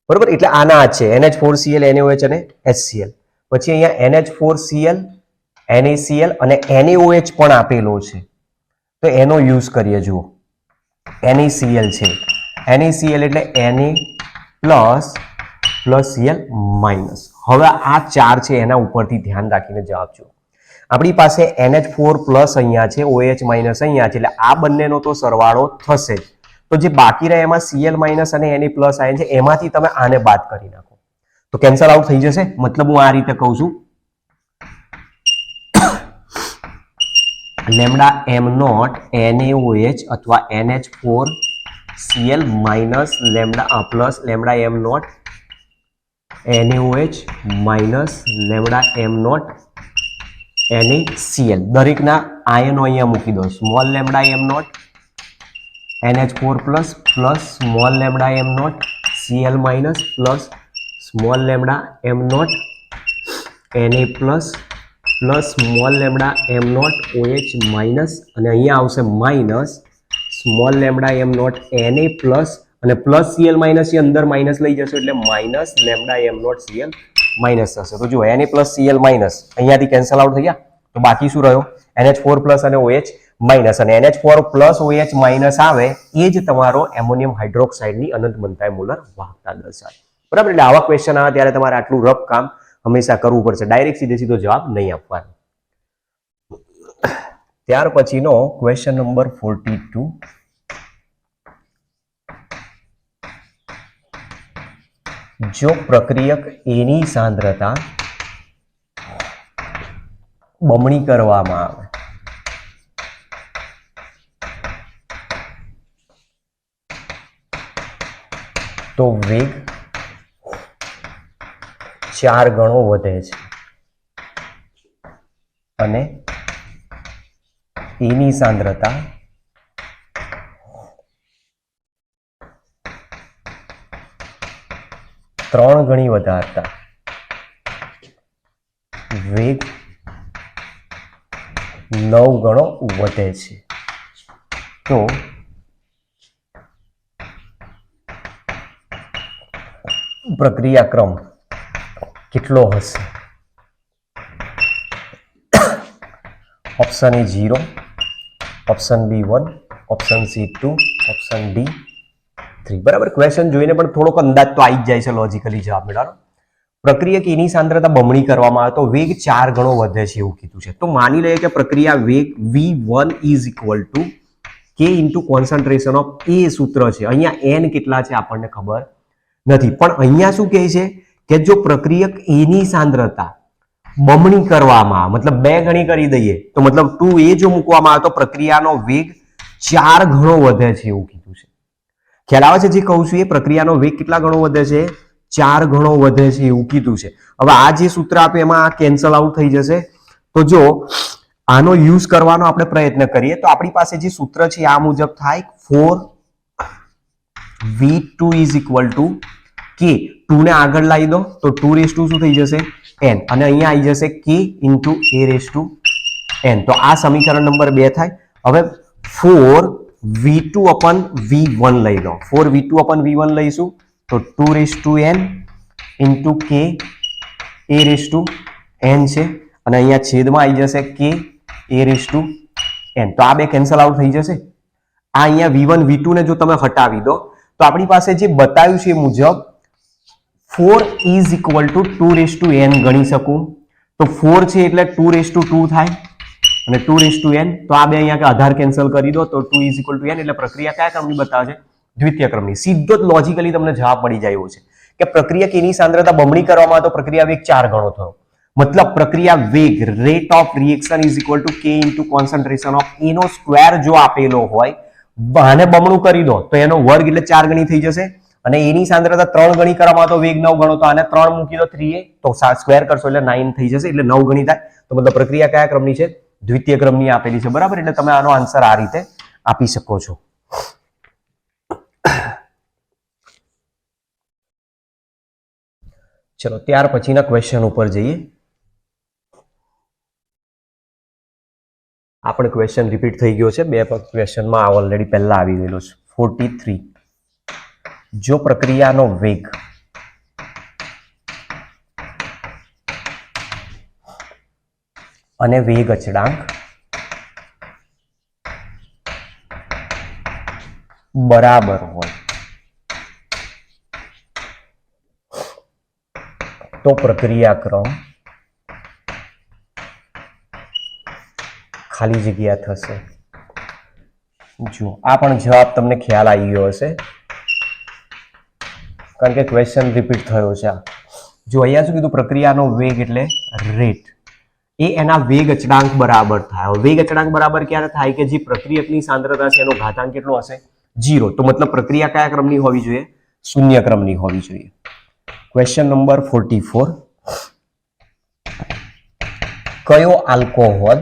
બરોબર? એટલે આના આ છે NH4Cl NaOH અને HCl. પછી અહીંયા NH4Cl NaCl અને NaOH પણ આપેલો છે. તો એનો યુઝ કરીએ. જુઓ, NaCl છે, NaCl એટલે Na plus plus Cl minus. હવે આ ચાર છે એના ઉપરથી ધ્યાન રાખીને જવાબ જુઓ. આપણી પાસે NH4 પ્લસ અહીંયા છે, OH માઇનસ અહીંયા છે, એટલે આ બંનેનો તો સરવાળો થશે જ. તો જે બાકી રહે એમાં Cl માઇનસ અને Na પ્લસ આયન છે, એમાંથી તમે આને બાદ કરી નાખો તો કેન્સલ આઉટ થઈ જશે. મતલબ હું આ રીતે કહું છું, લેમડા એમ નોટ NaOH અથવા NH4Cl minus lambda plus lambda m naught NaOH minus lambda m naught NaCl. દરેકના આયનો અહીંયા મૂકી દો. Small lambda m naught NH4 plus plus small lambda m naught Cl minus plus small lambda m naught Na plus plus small lambda m naught OH minus, અને અહીંયા આવશે minus small lambda m naught Na plus અને પ્લસ Cl માઇનસ એ અંદર માઇનસ લઈ જશો એટલે minus lambda m naught Cl minus થશે. તો જુઓ, Na પ્લસ Cl માઇનસ અહીંયાથી કેન્સલ આઉટ થઈ ગયા. તો બાકી શું રહ્યો? NH4 પ્લસ અને OH માઇનસ. અને NH4 પ્લસ OH માઇનસ આવે એ જ તમારો એમોનિયમ હાઇડ્રોક્સાઇડની અનંત મલ્ટાઈ મોલર વાહકતા દર્શાવે. બરાબર? એટલે આવા ક્વેશ્ચન આવે ત્યારે તમારે આટલું રફ કામ હંમેશા કરવું પડશે. ડાયરેક્ટ સીધો જવાબ નહીં આપવાનો. ત્યાર પછીનો ક્વેશ્ચન નંબર 42. જો પ્રક્રિયક A ની સાંદ્રતા બમણી કરવામાં આવે તો વેગ 4 ગણો વધે છે અને A ની સાંદ્રતા 3 ગણી વધારતા વેગ 9 ગણો વધે છે. તો પ્રક્રિયાક્રમ કેટલો હશે? Option A 0, option B 1, option C 2, option D 3. બરાબર, ક્વેશ્ચન જોઈને પણ થોડોક અંદાજ તો આવી જ જાય છે લોજિકલી જવાબ મેળવવાનો. પ્રક્રિયક એની સાંદ્રતા બમણી કરવામાં આવે તો વેગ 4 ગણો વધે છે એવું કીધું છે. તો માની લઈએ કે પ્રક્રિયા વેગ v1 is equal to K into concentration of એ સૂત્ર છે. અહીંયા n કેટલા છે આપણને ખબર નથી, પણ અહીંયા શું કહે છે કે જો પ્રક્રિયક એની સાંદ્રતા બમણી કરવામાં આવે, મતલબ 2 ગણી કરી દઈએ તો મતલબ 2a જો મૂકવામાં આવે તો પ્રક્રિયાનો વેગ 4 ગણો વધે છે એવું કીધું છે. ખ્યાલ આવે છે જે કહું છું એ? પ્રક્રિયાનો વેગ કેટલા ગણો વધે છે? 4 ગણો વધે છે એવું કીધું છે. હવે આ જે સૂત્ર આપે એમાં આ કેન્સલ આઉટ થઈ જશે. તો જો આનો યુઝ કરવાનો આપણે પ્રયત્ન કરીએ તો આપણી પાસે જે સૂત્ર છે આ મુજબ થાય 4v2 ઇઝ ઇક્વલ ટુ કે 2 ને આગળ લાવી દો તો 2 રેસ ટુ શું થઈ જશે? n, અને અહીંયા આવી જશે k into a raise to n. તો આ સમીકરણ નંબર 2 થાય. હવે 4v2 અપન v1 લઈ લો. 4v2 અપન v1 લઈશું તો 2 raise to n into k a raise to n છે, અને અહીંયા છેદમાં આવી જશે k a raise to n. તો આ બે કેન્સલ આઉટ થઈ જશે. આ અહીંયા v1 v2 ને જો તમે હટાવી દો તો આપણી પાસે જે બતાવ્યું છે એ મુજબ 4 is equal two 2 raise to n ગણી શકું. તો 4 છે એટલે 2 રેસ ટુ 2 થાય, અને 2 રેસ ટુ n. તો આ બે અહીંયા આધાર કેન્સલ કરી દો તો 2 ઇઝ ઇક્વલ ટુ n. એટલે પ્રક્રિયા કયા ક્રમની બતાવે છે? દ્વિતીય ક્રમની. સીધો જ લોજિકલી તમને જવાબ મળી જાય એવો છે કે પ્રક્રિયા એની સાંદ્રતા બમણી કરવામાં આવે તો પ્રક્રિયા વેગ 4 ગણો થયો. મતલબ પ્રક્રિયા વેગ rate of reaction is equal to K into concentration of A નો સ્ક્વેર જો આપેલો હોય, આને બમણું કરી દો તો એનો વર્ગ એટલે 4 ગણી થઈ જશે, અને એની સાંદ્રતા 3 ગણી કરવામાં આવે તો વેગ 9 ગણો. તો આને 3 મૂકી દો 3a તો સ્ક્વેર કરશો એટલે 9 થઈ જશે, એટલે 9 ગણી થાય. તો મતલબ પ્રક્રિયા કયા ક્રમની છે? દ્વિતીય ક્રમની આપેલી છે. બરાબર, એટલે તમે આનો આન્સર આ રીતે આપી શકો છો. ચલો ત્યાર પછીના ક્વેશ્ચન ઉપર જઈએ. આપણે ક્વેશ્ચન રિપીટ થઈ ગયો છે. બે ક્વેશ્ચનમાં ઓલરેડી પહેલા આવી ગયેલો છે. 43. જો પ્રક્રિયાનો વેગ અને વેગ અચળાંક બરાબર હોય તો પ્રક્રિયાક્રમ ખાલી જગ્યા થશે. જો આ પણ જવાબ તમને ખ્યાલ આવી ગયો હશે કારણ કે ક્વેશ્ચન રિપીટ થયો છે. જો અહીંયા શું કીધું? પ્રક્રિયાનો વેગ એટલે રેટ, એ એના વેગ અચળાંક બરાબર થાય. વેગ અચળાંક બરાબર ક્યારે થાય? કે જે પ્રક્રિયકની સાંદ્રતા છે એનો ઘાતાંક કેટલો હશે? 0. તો મતલબ પ્રક્રિયા કયા ક્રમની હોવી જોઈએ? શૂન્ય ક્રમની હોવી જોઈએ. Question number 44. કયો આલ્કોહોલ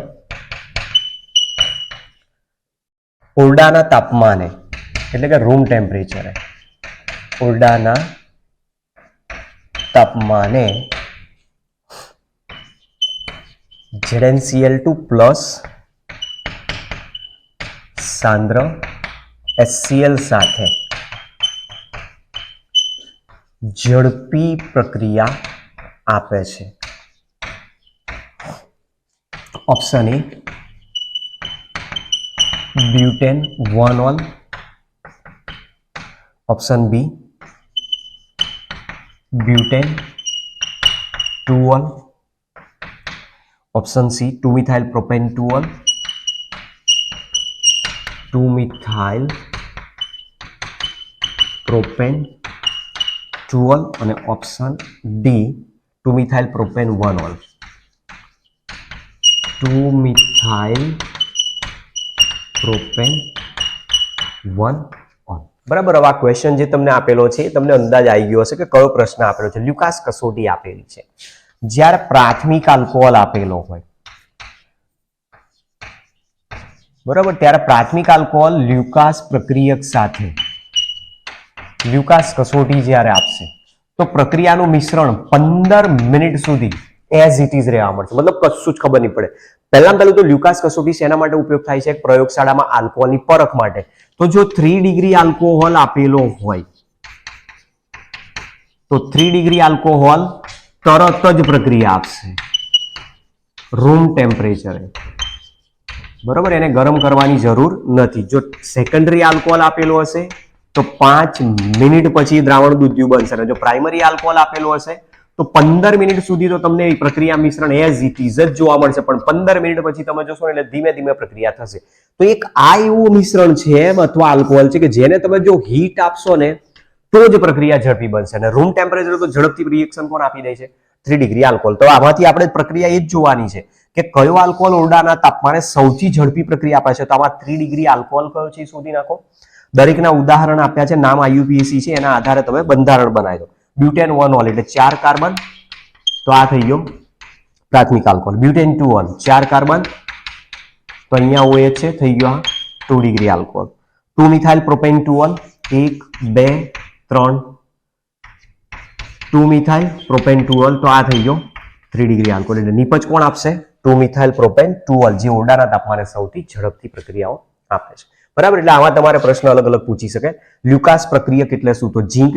ઓરડાના તાપમાને એટલે કે રૂમ ટેમ્પરેચરે ઓરડાના તાપમાને ZnCl2 પ્લસ સાંદ્ર HCl સાથે ઝડપી પ્રક્રિયા આપે છે? Option A butane 1-1, option B butane 2-1, option C 2-मिथाइल प्रोपेन 2-1, 2-मिथाइल प्रोपेन 2-1 અને ઓપ્શન ડી 2-મિથાઇલ પ્રોપેન 1-1. 2-મિથાઇલ પ્રોપેન 1-1. બરાબર. હવે આ ક્વેશ્ચન જે તમને આપેલો છે તમને અંદાજ આવી ગયો હશે કે કયો પ્રશ્ન આપેલો છે. લ્યુકાસ કસોટી આપેલી છે. જ્યારે પ્રાથમિક આલ્કોહોલ આપેલો હોય બરાબર, ત્યારે પ્રાથમિક આલ્કોહોલ લ્યુકાસ પ્રક્રિયક સાથે લ્યુકાસ કસોટી જ્યારે આપશે તો પ્રક્રિયાનું મિશ્રણ 15 મિનિટ સુધી એઝ ઇટ ઇઝ રહેવા મળશે. મતલબ કશું જ ખબર નહીં પડે. પહેલામાં પહેલું તો લ્યુકાસ કસોટી શેના માટે ઉપયોગ થાય છે? પ્રયોગશાળામાં આલ્કોહોલની પરખ માટે. તો જો 3 ડિગ્રી આલ્કોહોલ આપેલો હોય તો 3 ડિગ્રી આલ્કોહોલ તરત જ પ્રક્રિયા આપશે રૂમ ટેમ્પરેચરે. બરોબર, એને ગરમ કરવાની જરૂર નથી. જો સેકન્ડરી આલ્કોહોલ આપેલો હશે તો 5 મિનિટ પછી દ્રાવણ દૂધિયું બનશે, અને જો પ્રાઇમરી આલ્કોહોલ આપેલો હશે તો 15 મિનિટ સુધી તો તમને એ પ્રક્રિયા મિશ્રણ એઝ ઇટ ઇઝ જ જોવા મળશે, પણ 15 મિનિટ પછી તમે જોશો એટલે ધીમે ધીમે પ્રક્રિયા થશે. તો એક આ એવું મિશ્રણ છે અથવા આલ્કોહોલ છે કે જેને તમે જો હીટ આપશો ને તો જ પ્રક્રિયા ઝડપી બનશે, અને રૂમ ટેમ્પરેચર તો ઝડપથી રિએક્શન કોણ આપી દે છે? 3 ડિગ્રી આલ્કોહોલ. તો આમાંથી આપણે પ્રક્રિયા એ જ જોવાની છે કે કયો આલ્કોહોલ ઓરડાના તાપમાને સૌથી ઝડપી પ્રક્રિયા આપે છે. તો આમાં 3 ડિગ્રી આલ્કોહોલ કયો છે એ શોધી નાખો. દરેકના ઉદાહરણ આપ્યા છે, નામ IUPAC છે, એના આધારે તમે બંધારણ બનાવી દો. બ્યુટેન 1 ઓલ એટલે 4 કાર્બન, તો આ થઈ ગયો પ્રાથમિક આલ્કોહોલ. બ્યુટેન 2 ઓલ 4 કાર્બન, તો અહીંયા OH છે, થઈ ગયો આ 2 degree alcohol. 2 methyl propane 2 all 1 2 3, 2 methyl propane 2 all, તો આ થઈ ગયો 3 ડિગ્રી આલ્કોહોલ. એટલે નિપજ કોણ આપશે? 2 મિથાઇલ પ્રોપેન 2 ઓલ, જે ઓરડાના તાપમાને સૌથી ઝડપથી પ્રક્રિયાઓ આપે છે. બરાબર, એટલે આમાં તમારે પ્રશ્ન અલગ અલગ પૂછી શકે. લ્યુકાસ પ્રક્રિયક એટલે શું? તો ઝીંક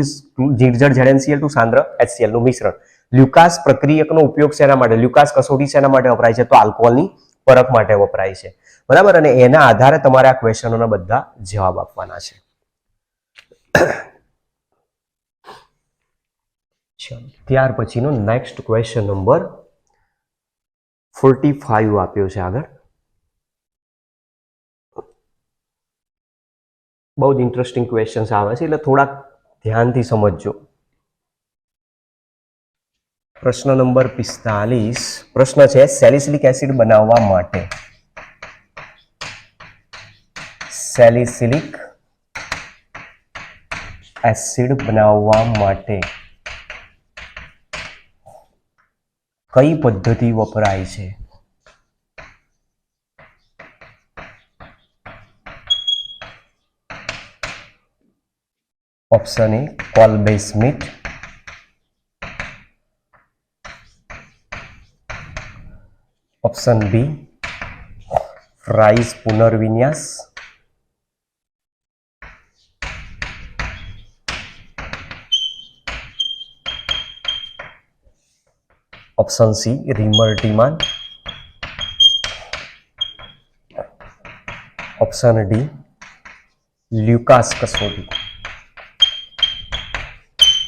જળ ZnCl2 સાંદ્ર HCl નું મિશ્રણ. લ્યુકાસ પ્રક્રિયકનો ઉપયોગ શેના માટે? લ્યુકાસ કસોટી શેના માટે વપરાય છે? તો આલ્કોહોલની પરખ માટે વપરાય છે. બરાબર, અને એના આધારે તમારે આ ક્વેશ્ચનોના બધા જવાબ આપવાના છે. ત્યાર પછીનો નેક્સ્ટ ક્વેશ્ચન નંબર 45 આપ્યો છે આગળ. બહુ જ ઇન્ટરેસ્ટિંગ ક્વેશ્ચન્સ આવે છે, એટલે થોડાક ધ્યાનથી સમજજો. પ્રશ્ન નંબર 45. પ્રશ્ન છે સેલિસિલિક એસિડ બનાવવા માટે કઈ પદ્ધતિ વપરાય છે? Option A Kolbe Schmitt, option B Fries પુનર્વિન્યાસ, option C Reimer Tiemann, option D Lucas કસોટી.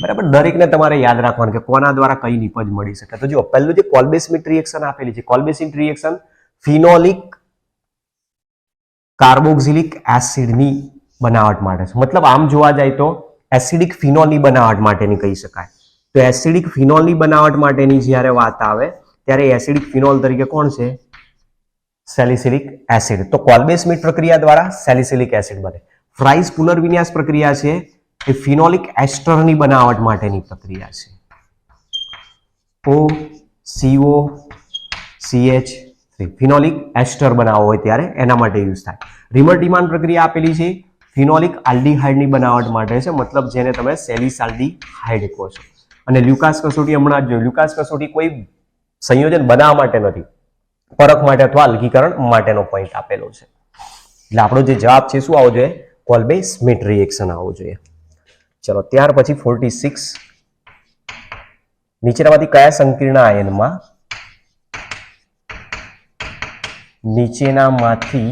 બરાબર, દરેકને તમારે યાદ રાખવાનું કે કોના દ્વારા કઈ નિપજ મળી શકે. તો જો પહેલું જે કોલ્બે-સ્મિથ રિએક્શન આપેલી છે, કોલ્બે-સ્મિથ રિએક્શન ફિનોલિક કાર્બોક્સિલિક એસિડની બનાવટ માટે છે. મતલબ આમ જોવા જાય તો એસિડિક ફિનોલની બનાવટ માટેની કહી શકાય. તો એસિડિક ફિનોલની બનાવટ માટેની જ્યારે વાત આવે ત્યારે એસિડિક ફિનોલ તરીકે કોણ છે? Salicylic acid. તો કોલ્બે-સ્મિથ પ્રક્રિયા દ્વારા સેલિસિલિક એસિડ બને. ફ્રાઇસ પુનર્વિન્યાસ પ્રક્રિયા છે એ ફિનોલિક એસ્ટરની બનાવટ માટેની પ્રક્રિયા છે. OCO-CH3 ફિનોલિક એસ્ટર બનાવવો હોય ત્યારે એના માટે યુઝ થાય. રીમર-ટીમાન પ્રક્રિયા આપેલી છે ફિનોલિક આલ્ડીહાઇડની બનાવટ માટે છે, મતલબ જેને તમે સેલિસાલ્ડીહાઇડ કહો છો. અને લ્યુકાસ કસોટી હમણાં જ જોયું. લ્યુકાસ કસોટી કોઈ સંયોજન બનાવવા માટે નથી, પરખ માટે અથવા અલગીકરણ માટેનો પોઈન્ટ આપેલો છે. એટલે આપણો જે જવાબ છે શું આવવો જોઈએ? કોલ્બે-સ્મિથ રિએક્શન આવવું જોઈએ. ચલો ત્યાર પછી 46. નીચેનામાંથી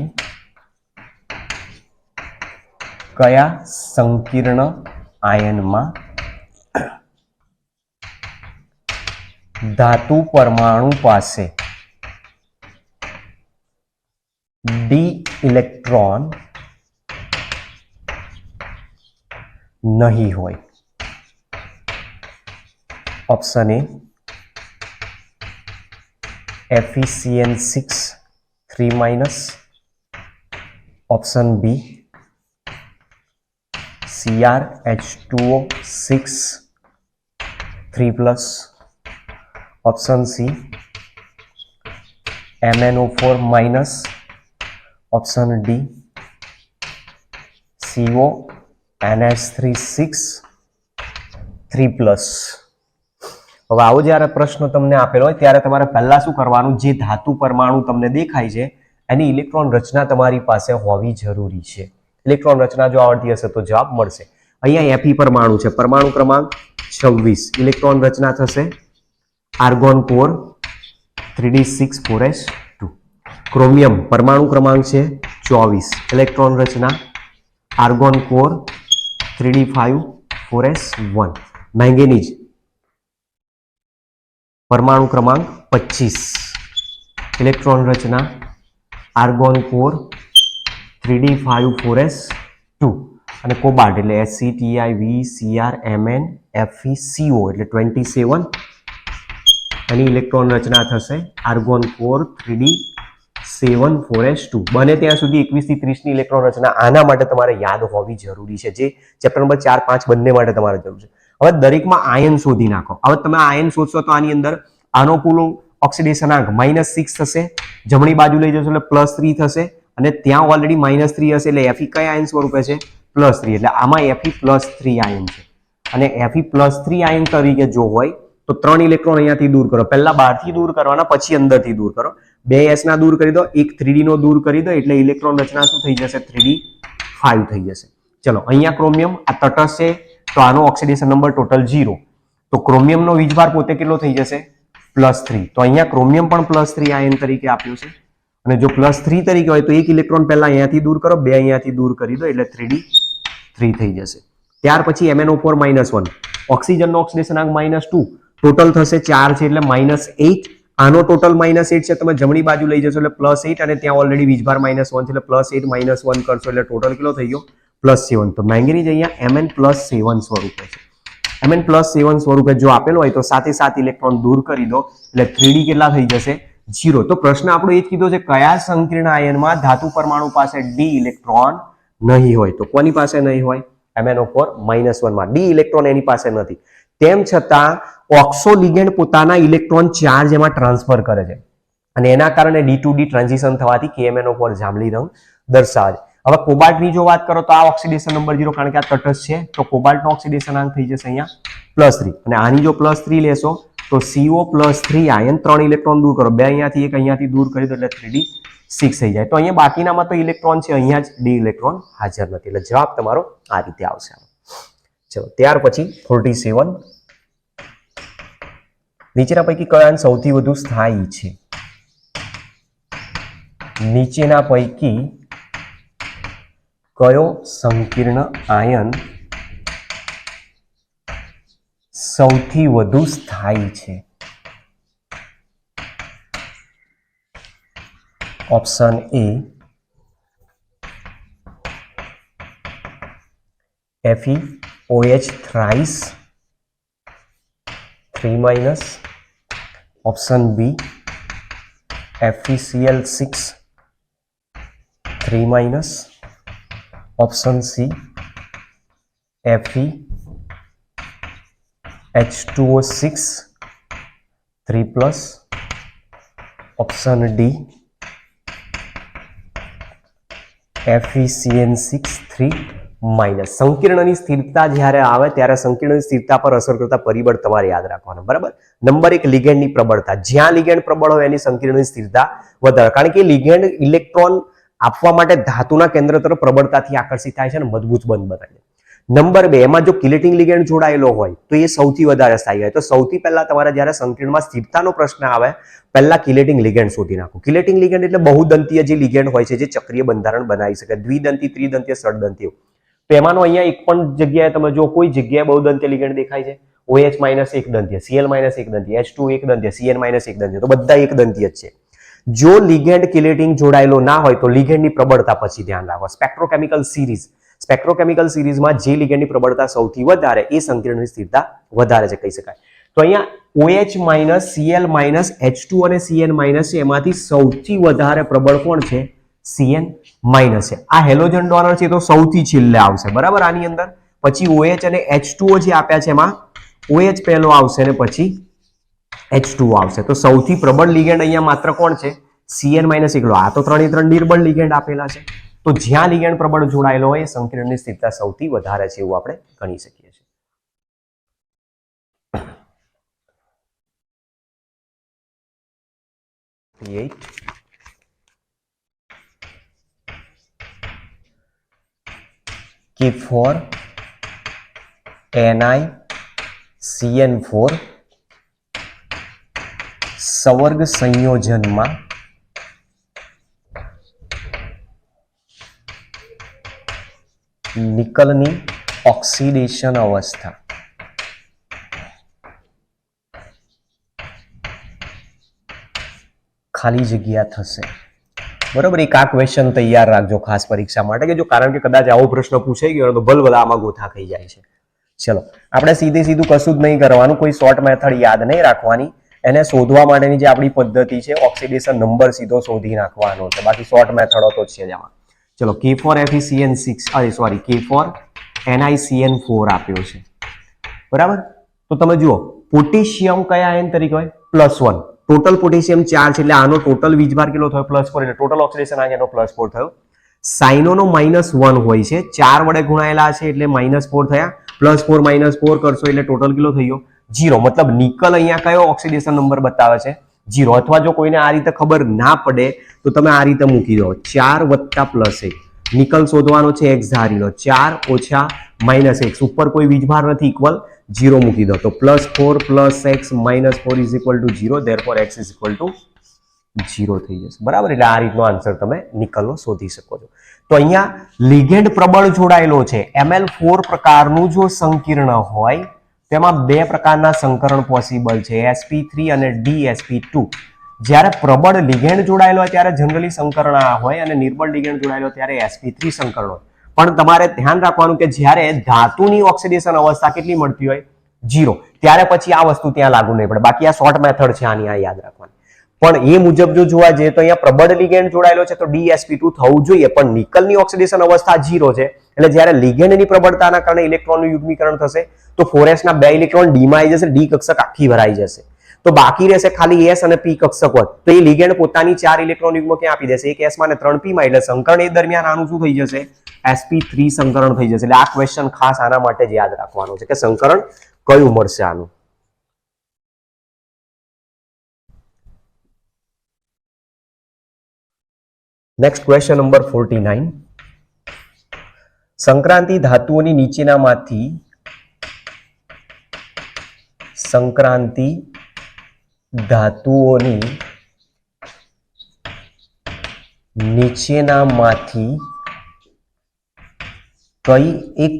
કયા સંકીર્ણ આયનમાં ધાતુ પરમાણુ પાસે ડી ઇલેક્ટ્રોન નહીં હોય? Option A FeCN6 3-, option B CrH2O6 3+, option C MnO4-, option D CONH3 6 3+. હવે આવો જ્યારે પ્રશ્ન તમને આપેલો હોય ત્યારે તમારે પહેલા શું કરવાનું? જે ધાતુ પરમાણુ તમને દેખાય છે એની ઇલેક્ટ્રોન રચના તમારી પાસે હોવી જરૂરી છે. ઇલેક્ટ્રોન રચના જો આવડતી હશે તો જવાબ મળશે. અહીંયા Fe પરમાણુ છે, પરમાણુ ક્રમાંક 26. ઇલેક્ટ્રોન રચના થશે argon core 3d6 4s2. Chromium પરમાણુ ક્રમાંક છે 24, ઇલેક્ટ્રોન રચના argon core 3d5 4s1, manganese પરમાણુ ક્રમાંક 25, ઇલેક્ટ્રોન રચના આર્ગોન કોર 3d5 4s2 અને કોબાલ્ટ એટલે SCTIVCrMnFeCO એટલે 27, એની ઇલેક્ટ્રોન રચના થશે આર્ગોન કોર 3d7 4s2. બને ત્યાં સુધી 21 થી 30 ની ઇલેક્ટ્રોન રચના આના માટે તમારે યાદ હોવી જરૂરી છે, જે ચેપ્ટર નંબર 4, 5 બંને માટે તમારે જરૂર છે. હવે દરેકમાં આયન શોધી નાખો. હવે તમે આયન શોધશો તો આની અંદર આનો કુલ ઓક્સિડેશન આંક -6 થશે, જમણી બાજુ લઈ જશો એટલે +3 થશે અને ત્યાં ઓલરેડી -3 હશે એટલે Fe કયા આયન સ્વરૂપે છે +3, એટલે આમાં Fe+3 આયન છે અને Fe+3 આયન તરીકે જો હોય તો 3 ઇલેક્ટ્રોન અહીંયાથી દૂર કરો. પહેલા બહારથી દૂર કરવાના, પછી અંદરથી દૂર કરો. 2 s ના દૂર કરી દો, એક 3d નો દૂર કરી દો એટલે ઇલેક્ટ્રોન રચના શું થઈ જશે 3d5 થઈ જશે. ચલો અહીંયા ક્રોમિયમ આ તટસ્થ છે તો આનો ઓક્સિડેશન નંબર ટોટલ 0, તો ક્રોમિયમનો વીજભાર પોતે કેટલો થઈ જશે +3, તો અહીંયા ક્રોમિયમ પણ +3 આયન તરીકે આપ્યું છે અને જો +3 તરીકે હોય તો એક ઇલેક્ટ્રોન પહેલા અહીંયાથી દૂર કરો, 2 અહીંયાથી દૂર કરી દો એટલે 3d3 થઈ જશે. ત્યાર પછી MnO4 -1, ઓક્સિજનનો ઓક્સિડેશન આંક -2, ટોટલ થશે 4 છે એટલે -8, આનો ટોટલ -8 છે, તમે જમણી બાજુ લઈ જશો એટલે +8 અને ત્યાં ઓલરેડી વીજભાર -1 છે એટલે +8 -1 કરશો એટલે ટોટલ કેટલો થઈ ગયો +7. તો મેંગેનીઝ અહીંયા Mn+7 સ્વરૂપે છે. Mn+7 સ્વરૂપે જો આપેલો હોય તો સાથે 7 ઇલેક્ટ્રોન દૂર કરી દો એટલે 3d કેટલા થઈ જશે 0. તો પ્રશ્ન આપણો એ જ કીધો છે કયા સંકીર્ણ આયનમાં ધાતુ પરમાણુ પાસે d ઇલેક્ટ્રોન નહીં હોય, તો કોની પાસે નહીં હોય MnO4 -1 માં d ઇલેક્ટ્રોન એની પાસે નથી. તેમ છતાં ઓક્સો લિગેન્ડ પોતાના ઇલેક્ટ્રોન ચાર્જ એમાં ટ્રાન્સફર કરે છે અને એના કારણે d to d ટ્રાન્ઝિશન થવાથી KMnO4 જાંબલી રંગ દર્શાવે છે. હવે કોબાલ્ટની જો વાત કરો તો આ ઓક્સિડેશન નંબર 0 કારણ કે આ તટસ્થ છે તો કોબાલ્ટનો ઓક્સિડેશન આંક થઈ જશે અહીંયા +3 અને આની જો +3 લેશો તો CO+3 આયન 3 ઇલેક્ટ્રોન દૂર કરો, 2 અહીંયાથી 1 અહીંયાથી દૂર કરી દો એટલે 3d6 થઈ જાય. તો અહીંયા બાકીનામાં તો ઇલેક્ટ્રોન છે, અહીંયા જ d ઇલેક્ટ્રોન હાજર નથી એટલે જવાબ તમારો આ રીતે આવશે. ચલો ત્યાર પછી 47, નીચેના પૈકી કયો આયન સૌથી વધુ સ્થાયી છે? નીચેના પૈકી કયો સંકીર્ણ આયન સૌથી વધુ સ્થાયી છે? Option A FeOH thrice 3-, option B FeCl6 3-, option C FeH2O6 3+, option D FeCN6 3-. સંકીર્ણની સ્થિરતા જ્યારે આવે ત્યારે સંકીર્ણની સ્થિરતા પર અસર કરતા પરિબળ તમારે યાદ રાખવાનું, બરાબર. નંબર 1 લિગેન્ડની પ્રબળતા, જ્યાં લિગેન્ડ પ્રબળ હોય એની સંકીર્ણની સ્થિરતા વધારે, કારણ કે લિગેન્ડ ઇલેક્ટ્રોન આપવા માટે ધાતુના કેન્દ્ર તરફ પ્રબળતાથી આકર્ષિત થાય છે અને મજબૂત બંધ બનાવે છે. નંબર 2 એમાં જો કિલેટિંગ લિગેન્ડ જોડાયેલો હોય તો એ સૌથી વધારે સ્થાયી હોય. તો સૌથી પહેલા તમારે જ્યારે સંકીર્ણમાં સ્થિરતાનો પ્રશ્ન આવે પહેલા કિલેટિંગ લિગેન્ડ શોધી નાખો. કિલેટિંગ લિગેન્ડ એટલે બહુદંતીય જે લિગેન્ડ હોય છે જે ચક્રીય બંધારણ બનાવી શકે, દ્વિદંતી, ત્રિદંતીય, ષડદંતીય. તો એમાંનો અહીંયા એક પણ જગ્યાએ તમે જો કોઈ જગ્યાએ બહુદંતીય લિગેન્ડ દેખાય છે? OH- એકદંતીય, Cl- એકદંતીય, H2 એકદંતીય, Cn- એકદંતીય, તો બધા એકદંતીય જ છે. જો લિગેન્ડ કિલેટિંગ જોડાયેલો ના હોય તો લિગેન્ડની પ્રબળતા પછી ધ્યાન રાખો. સ્પેક્ટ્રોકેમિકલ સિરીઝમાં જે લિગેન્ડની પ્રબળતા સૌથી વધારે એ સંકીર્ણની સ્થિરતા વધારે છે કહી શકાય. તો અહીંયા OH-, Cl- H2 અને Cn- છે, એમાંથી સૌથી વધારે પ્રબળ કોણ છે? Cn- છે. આ હેલોજન ડોનર છે તો સૌથી છેલ્લે આવશે, બરાબર. આની અંદર પછી OH અને H2O જે આપ્યા છે એમાં OH પહેલો આવશે અને પછી H2O આવશે. તો સૌથી પ્રબળ લિગેન્ડ અહીંયા માત્ર કોણ છે? Cn- એકલો. આ તો 3 નિર્બળ લિગેન્ડ આપેલા છે. તો જ્યાં લિગેન્ડ પ્રબળ જોડાયેલો હોય એ સંકીર્ણની સ્થિરતા સૌથી વધારે છે એવું આપણે ગણી શકીએ છીએ. K4 NiCN4 સવર્ગ સંયોજનમાં નિકલની ઓક્સિડેશન અવસ્થા. ખાલી જગ્યા થશે. બરોબર, એક આ ક્વેશ્ચન તૈયાર રાખજો ખાસ પરીક્ષા માટે, કે જો કારણ કે કદાચ આવો પ્રશ્ન પૂછાઈ ગયો તો ભલભલા આમાં ગોથા ખાઈ જાય છે. ચલો, આપણે સીધું કશું જ નહીં કરવાનું, કોઈ શોર્ટ મેથડ યાદ નહીં રાખવાની. એને શોધવા માટેની જે આપણી પદ્ધતિ છે, ઓક્સિડેશન નંબર સીધો શોધી નાખવાનો છે. બાકી શોર્ટ મેથડો તો છે જ આમાં. ચલો, K4FeCN6 સોરી K4NiCN4 આપ્યો છે. બરાબર, તો તમે જુઓ પોટેશિયમ કયા આયન તરીકે હોય? +1. ટોટલ પોટેશિયમ 4 છે એટલે આનો ટોટલ વીજભાર કેટલો થયો? +4. એટલે ટોટલ ઓક્સિડેશન આયનનો +4 થયો. સાઇનોનો -1 હોય છે, 4 વડે ગુણાયેલા છે એટલે -4 થયા. +4 -4 કરશો એટલે ટોટલ કેટલો થઈ ગયો? 0. મતલબ નિકલ અહીંયા કયો ઓક્સિડેશન નંબર બતાવે છે? 0. અથવા જો કોઈને આ રીતે ખબર ના પડે તો તમે આ રીતે મૂકી દો, 4 + +1. નિકલ શોધવાનો છે, x ધારી લો, 4 ઓછા -x, ઉપર કોઈ વીજભાર નથી, ઇક્વલ 0 મૂકી દો, તો +4 + x -4 = 0. therefore x = 0 થઈ જશે. બરાબર, એટલે આ રીતનો આન્સર તમે નિકલનો શોધી શકો છો. તો અહીંયા લિગેન્ડ પ્રબળ જોડાયેલો છે. Ml4 પ્રકારનું જો સંકીર્ણ હોય તેમાં 2 પ્રકારના સંકરણ પોસિબલ છે, sp3 અને dsp2. જ્યારે પ્રબળ લિગેન્ડ જોડાયેલો હોય ત્યારે જનરલી સંકરણ આ હોય, અને નિર્બળ લિગેન્ડ જોડાયેલો ત્યારે sp3 સંકરણ હોય. પણ તમારે ધ્યાન રાખવાનું કે જ્યારે ધાતુની ઓક્સિડેશન અવસ્થા કેટલી મળતી હોય? 0. ત્યારે પછી આ વસ્તુ ત્યાં લાગુ નહીં પડે. બાકી આ શોર્ટ મેથડ છે, આની આ યાદ રાખવાની. પણ એ મુજબ જો જોવા જઈએ તો અહીંયા પ્રબળ લિગેન્ડ જોડાયેલો છે તો dsp2 થવું જોઈએ, પણ નિકલની ઓક્સિડેશન અવસ્થા 0 છે એટલે જ્યારે લિગેન્ડની પ્રબળતાના કારણે ઇલેક્ટ્રોનનું યુગ્મીકરણ થશે તો 4s ના 2 ઇલેક્ટ્રોન d માં આવી જશે, d કક્ષક આખી ભરાઈ જશે. તો બાકી રહેશે ખાલી s અને p કક્ષક હોય, તો એ લિગેન્ડ પોતાની 4 ઇલેક્ટ્રોન યુગ્મ ક્યાં આપી દેશે? એક s માં અને 3 p માં. એટલે સંકરણ એ દરમિયાન આનું શું થઈ જશે? sp3 સંકરણ થઈ જશે. એટલે આ ક્વેશ્ચન ખાસ આના માટે જ યાદ રાખવાનો છે કે સંકરણ કયું મળશે આનું. Next question number 49. સંક્રાંતિ ધાતુઓની નીચેનામાંથી કઈ એક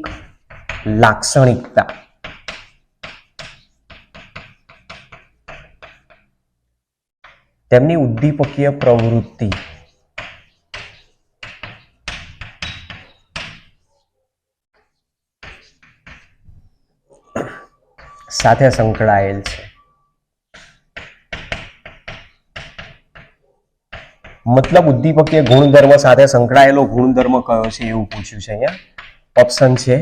લાક્ષણિકતા તેમની ઉદ્દીપકીય પ્રવૃત્તિ સાથે સંકળાયેલ છે? મતલબ ઉદ્દીપકીય ગુણધર્મ સાથે સંકળાયેલો ગુણધર્મ કયો છે એવું પૂછ્યું છે અહીંયા. ઓપ્શન છે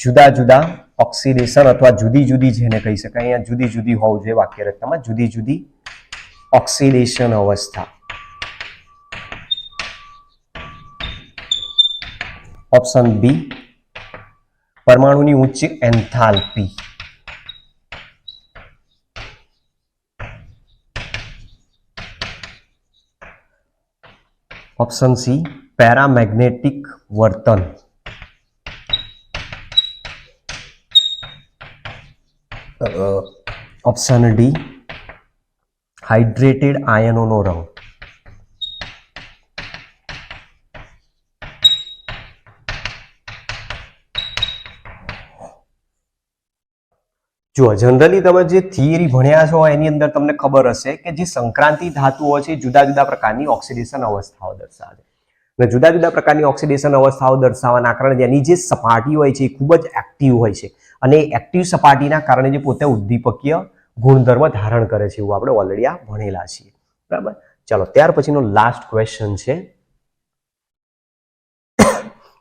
જુદા જુદા ઓક્સિડેશન અથવા જુદી જુદી, જેને કહી શકાય અહીંયા જુદી જુદી હોવું જોઈએ વાક્ય રચનામાં, જુદી જુદી ઓક્સિડેશન અવસ્થા. ઓપ્શન બી પરમાણુની ઉચ્ચ એન્થાલ્પી. ઓપ્શન સી પેરામેગ્નેટિક વર્તન. ઓપ્શન ડી હાઇડ્રેટેડ આયનોનો રંગ. જો જનરલી તમે જે થિયરી ભણ્યા છો એની અંદર તમને ખબર હશે કે જે સંક્રાંતિ ધાતુઓ છે જુદા જુદા પ્રકારની ઓક્સિડેશન અવસ્થાઓ દર્શાવે છે. અને જુદા જુદા પ્રકારની ઓક્સિડેશન અવસ્થાઓ દર્શાવવાના કારણે એની જે સપાટી હોય છે એ ખૂબ જ એક્ટિવ હોય છે, અને એક્ટિવ સપાટીના કારણે જે પોતે ઉદ્દીપકીય ગુણધર્મ ધારણ કરે છે એવું આપણે ઓલરેડી આ ભણેલા છીએ. બરાબર, ચાલો ત્યાર પછીનો લાસ્ટ ક્વેશ્ચન છે,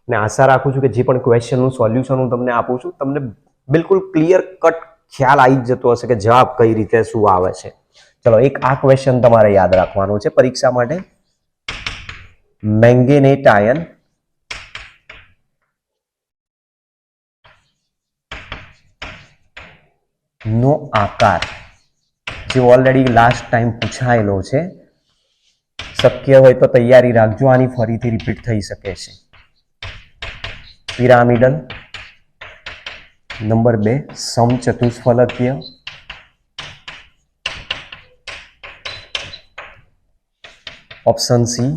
અને આશા રાખું છું કે જે પણ ક્વેશ્ચનનું સોલ્યુશન હું તમને આપું છું તમને બિલકુલ ક્લિયર કટ ખ્યાલ આવી જ જતો હશે કે જવાબ કઈ રીતે શું આવે છે. ચલો, એક આ ક્વેશ્ચન તમારે યાદ રાખવાનો છે પરીક્ષા માટે. મેંગેનેટ આયન નો આકાર, જે ઓલરેડી લાસ્ટ ટાઈમ પૂછાયેલો છે, શક્ય હોય તો તૈયારી રાખજો, આની ફરીથી રિપીટ થઈ શકે છે. પિરામિડલ. નંબર 2 સમચતુષ્ફલકીય. ઓપ્શન સી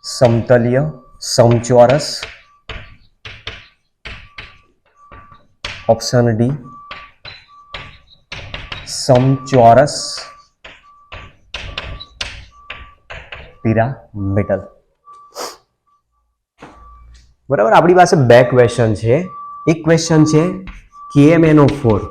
સમતલીય. સમચોરસ. ઓપ્શન ડી સમચોરસ પિરામિડલ. બરાબર, આપણી પાસે બે ક્વેશ્ચન છે. એક ક્વેશ્ચન છે KMnO4.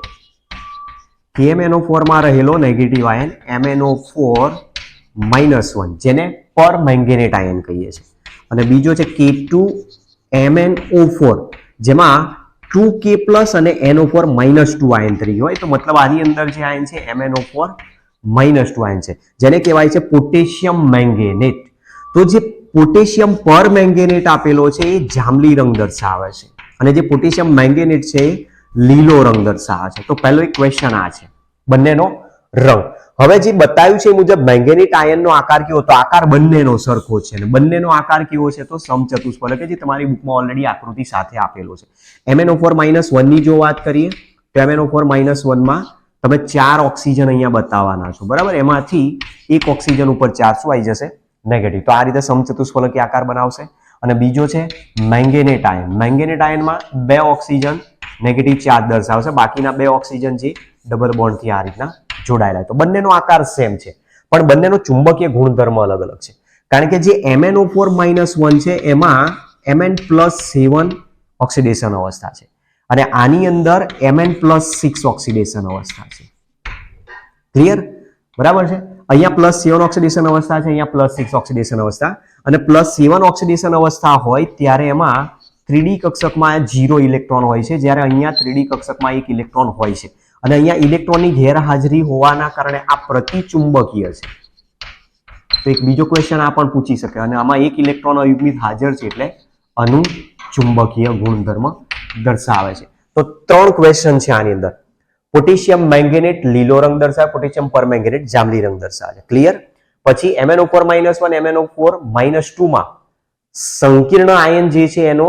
KMnO4 માં રહેલો નેગેટિવ આયન MnO4-1 જેને પર મેંગેનેટ આયન કહીએ છીએ, અને બીજો છે K2MnO4 જેમાં 2K+ અને NO4-2 આયન તરીકે હોય. તો મતલબ આની અંદર જે આયન છે MnO4-2 આયન છે, જેને કહેવાય છે પોટેશિયમ મેંગેનેટ. તો જે પોટેશિયમ પર મેંગેનેટ આપેલો છે એ જાંબલી રંગ દર્શાવે છે, અને જે પોટેશિયમ મેંગેનેટ છે એ લીલો રંગ દર્શાવે છે. તો પહેલો એક ક્વેશ્ચન આ છે, બંનેનો રંગ. હવે જે બતાવ્યું છે એ મુજબ મેંગેનેટ આયનનો આકાર કેવો, તો આકાર બંનેનો સરખો છે, અને બંનેનો આકાર કેવો છે તો સમચતુષ્ફલક, જે તમારી બુકમાં ઓલરેડી આકૃતિ સાથે આપેલો છે. MnO4-1 ની જો વાત કરીએ તો MnO4-1 માં તમે 4 ઓક્સિજન અહીંયા બતાવવાના છો, બરાબર. એમાંથી એક ઓક્સિજન ઉપર 4 શું આવી જશે, નેગેટિવ. તો આ રીતે સમચતુષ્ફલકી આકાર બનાવશે. અને બીજો છે મેંગેનેટ આયન. મેંગેનેટ આયનમાં 2 ઓક્સિજન નેગેટિવ ચાર્જ દર્શાવશે, બાકીના 2 ઓક્સિજન જે ડબલ બોન્ડથી આ રીતના જોડાયેલા. તો બંનેનો આકાર સેમ છે, પણ બંનેનો ચુંબકીય ગુણધર્મ અલગ અલગ છે. કારણ કે જે MnO4-1 છે એમાં Mn+7 ઓક્સિડેશન અવસ્થા છે, અને આની અંદર Mn+6 ઓક્સિડેશન અવસ્થા છે. ક્લિયર? બરાબર છે. અહીંયા +7 ઓક્સિડેશન અવસ્થા છે, અહીંયા +6 ઓક્સિડેશન અવસ્થા. અને +7 ઓક્સિડેશન અવસ્થા હોય ત્યારે એમાં 3D કક્ષકમાં 0 ઇલેક્ટ્રોન હોય છે, જ્યારે અહીંયા 3D કક્ષકમાં 1 ઇલેક્ટ્રોન હોય છે. અને અહીંયા ઇલેક્ટ્રોનની ગેરહાજરી હોવાના કારણે આ પ્રતિચુંબકીય છે. તો એક બીજો ક્વેશ્ચન આ પણ પૂછી શકે, અને આમાં 1 ઇલેક્ટ્રોન અયુગ્મિત હાજર છે એટલે અનુચુંબકીય ગુણધર્મ દર્શાવે છે. તો 3 ક્વેશ્ચન છે આની અંદર. પોટેશિયમ મેંગેનેટ લીલો રંગ દર્શાવે, પોટેશિયમ પરમેંગેનેટ જાંબલી રંગ દર્શાવે. ક્લિયર? પછી MnO4-1 MnO4-2 માં સંકીર્ણ આયન જે છે એનો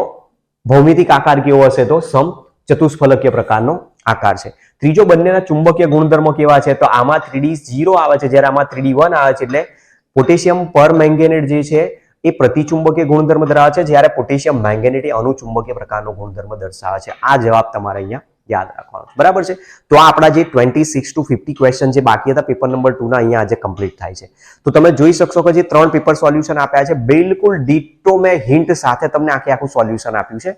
ભૌમિતિક આકાર કેવો હશે, તો સમચતુષ્ફલકીય પ્રકારનો આકાર છે. ત્રીજો, બંનેના ચુંબકીય ગુણધર્મો કેવા છે, તો આમાં 3D 0 આવે છે, જ્યારે આમાં 3D 1 આવે છે. એટલે પોટેશિયમ પરમેંગેનેટ જે છે એ પ્રતિચુંબકીય ગુણધર્મ ધરાવે છે, જ્યારે પોટેશિયમ મેંગેનેટ એ અનુચુંબકીય પ્રકારનો ગુણધર્મ દર્શાવે છે. આ જવાબ તમારે અહીંયા યાદ રાખવાનો, બરાબર છે. તો આ આપણા જે 26 to 50 ક્વેશ્ચન જે બાકી હતા પેપર નંબર 2 ના, અહીંયા આજે કમ્પ્લીટ થાય છે. તો તમે જોઈ શકશો કે જે 3 પેપર સોલ્યુશન આપ્યા છે બિલકુલ ડીટો મેં હિન્ટ સાથે તમને આખું સોલ્યુશન આપ્યું છે.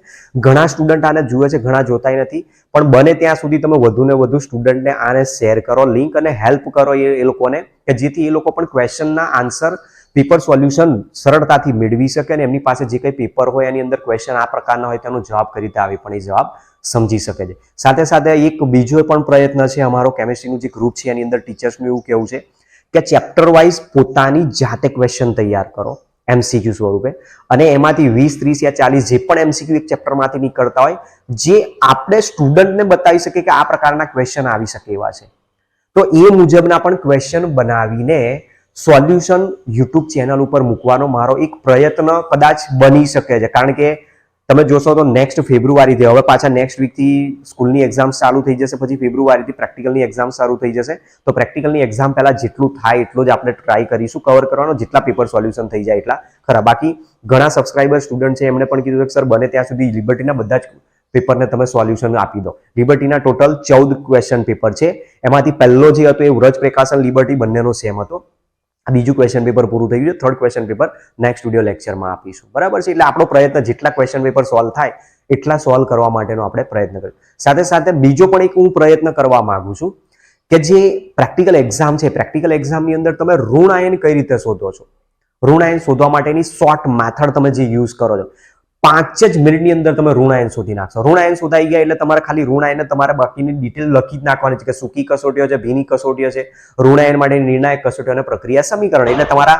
ઘણા સ્ટુડન્ટ આને જુએ છે, ઘણા જોતાય નથી, પણ બને ત્યાં સુધી તમે વધુ ને વધુ સ્ટુડન્ટને આને શેર કરો, લિંક, અને હેલ્પ કરો એ લોકોને, કે જેથી એ લોકો પણ ક્વેશ્ચનના આન્સર, પેપર સોલ્યુશન સરળતાથી મેળવી શકે, અને એમની પાસે જે કંઈ પેપર હોય એની અંદર ક્વેશ્ચન આ પ્રકારના હોય તેનો જવાબ કઈ રીતે આવે પણ એ જવાબ સમજી શકે છે. સાથે સાથે એક બીજો પણ પ્રયત્ન છે અમારો, કેમિસ્ટ્રીનું જે ગ્રુપ છે એની અંદર ટીચર્સનું એવું કહેવું છે કે ચેપ્ટર વાઇઝ પોતાની જાતે ક્વેશ્ચન તૈયાર કરો MCQ સ્વરૂપે, અને એમાંથી 20, 30 યા 40 જે પણ MCQ એક ચેપ્ટરમાંથી નીકળતા હોય, જે આપણે સ્ટુડન્ટને બતાવી શકીએ કે આ પ્રકારના ક્વેશ્ચન આવી શકે એવા છે, તો એ મુજબના પણ ક્વેશ્ચન બનાવીને સોલ્યુશન યુટ્યુબ ચેનલ ઉપર મૂકવાનો મારો એક પ્રયત્ન કદાચ બની શકે છે. કારણ કે તમે જોશો તો નેક્સ્ટ ફેબ્રુઆરીથી, હવે પાછા નેક્સ્ટ વીકથી સ્કૂલની એક્ઝામ ચાલુ થઈ જશે, પછી ફેબ્રુઆરીથી પ્રેક્ટિકલની એક્ઝામ શરૂ થઈ જશે. તો પ્રેક્ટિકલની એક્ઝામ પહેલા જેટલું થાય એટલું જ આપણે ટ્રાય કરીશું કવર કરવાનો, જેટલા પેપર સોલ્યુશન થઈ જાય એટલા ખરા. બાકી ઘણા સબસ્ક્રાઇબર સ્ટુડન્ટ છે એમણે પણ કીધું કે સર બને ત્યાં સુધી લિબર્ટીના બધા જ પેપરને તમે સોલ્યુશન આપી દો. લિબર્ટીના ટોટલ 14 ક્વેશ્ચન પેપર છે, એમાંથી પહેલો જે હતો એ વ્રજ પ્રકાશન લિબર્ટી બંનેનો સેમ હતો. બીજું ક્વેશ્ચન પેપર પૂરું થઈ ગયું, third question paper next video લેક્ચરમાં આપીશું, બરાબર છે. એટલે આપણો પ્રયત્ન જેટલા ક્વેશ્ચન પેપર સોલ્વ થાય એટલા સોલ્વ કરવા માટેનો આપણે પ્રયત્ન કરીશું. સાથે સાથે બીજો પણ એક હું પ્રયત્ન કરવા માંગુ છું કે જે પ્રેક્ટિકલ એક્ઝામ છે, પ્રેક્ટિકલ એક્ઝામની અંદર તમે ઋણ આયન કઈ રીતે શોધો છો, ઋણ આયન શોધવા માટેની શોર્ટ મેથડ તમે જે યુઝ કરો છો, 5 જ મિનિટની અંદર તમે ઋણ આયન શોધી નાખશો. ઋણ આયન શોધાઈ ગયા એટલે તમારે ખાલી ઋણ આયન તમારે બાકીની ડિટેલ લખી જ નાખવાની છે કે સૂકી કસોટીઓ છે, ભીની કસોટીઓ છે, ઋણ આયન માટેની નિર્ણાયક કસોટીઓ અને પ્રક્રિયા સમીકરણ. એટલે તમારા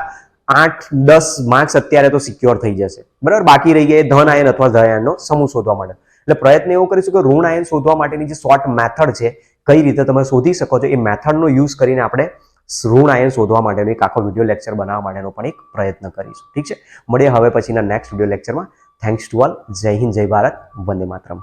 8-10 માર્ક્સ અત્યારે તો સિક્યોર થઈ જશે, બરાબર. બાકી રહી ગયા ધન આયન અથવા ધ આયનનો સમૂહ શોધવા માટે. એટલે પ્રયત્ન એવો કરીશું કે ઋણ આયન શોધવા માટેની જે શોર્ટ મેથડ છે કઈ રીતે તમે શોધી શકો છો, એ મેથડનો યુઝ કરીને આપણે ઋણ આયન શોધવા માટેનો એક આખો વિડીયો લેક્ચર બનાવવા માટેનો પણ એક પ્રયત્ન કરીશું. ઠીક છે, મળીએ હવે પછીના નેક્સ્ટ વિડીયો લેક્ચરમાં. Thanks to all. જય હિન્દ, જય ભારત, વંદે માતરમ.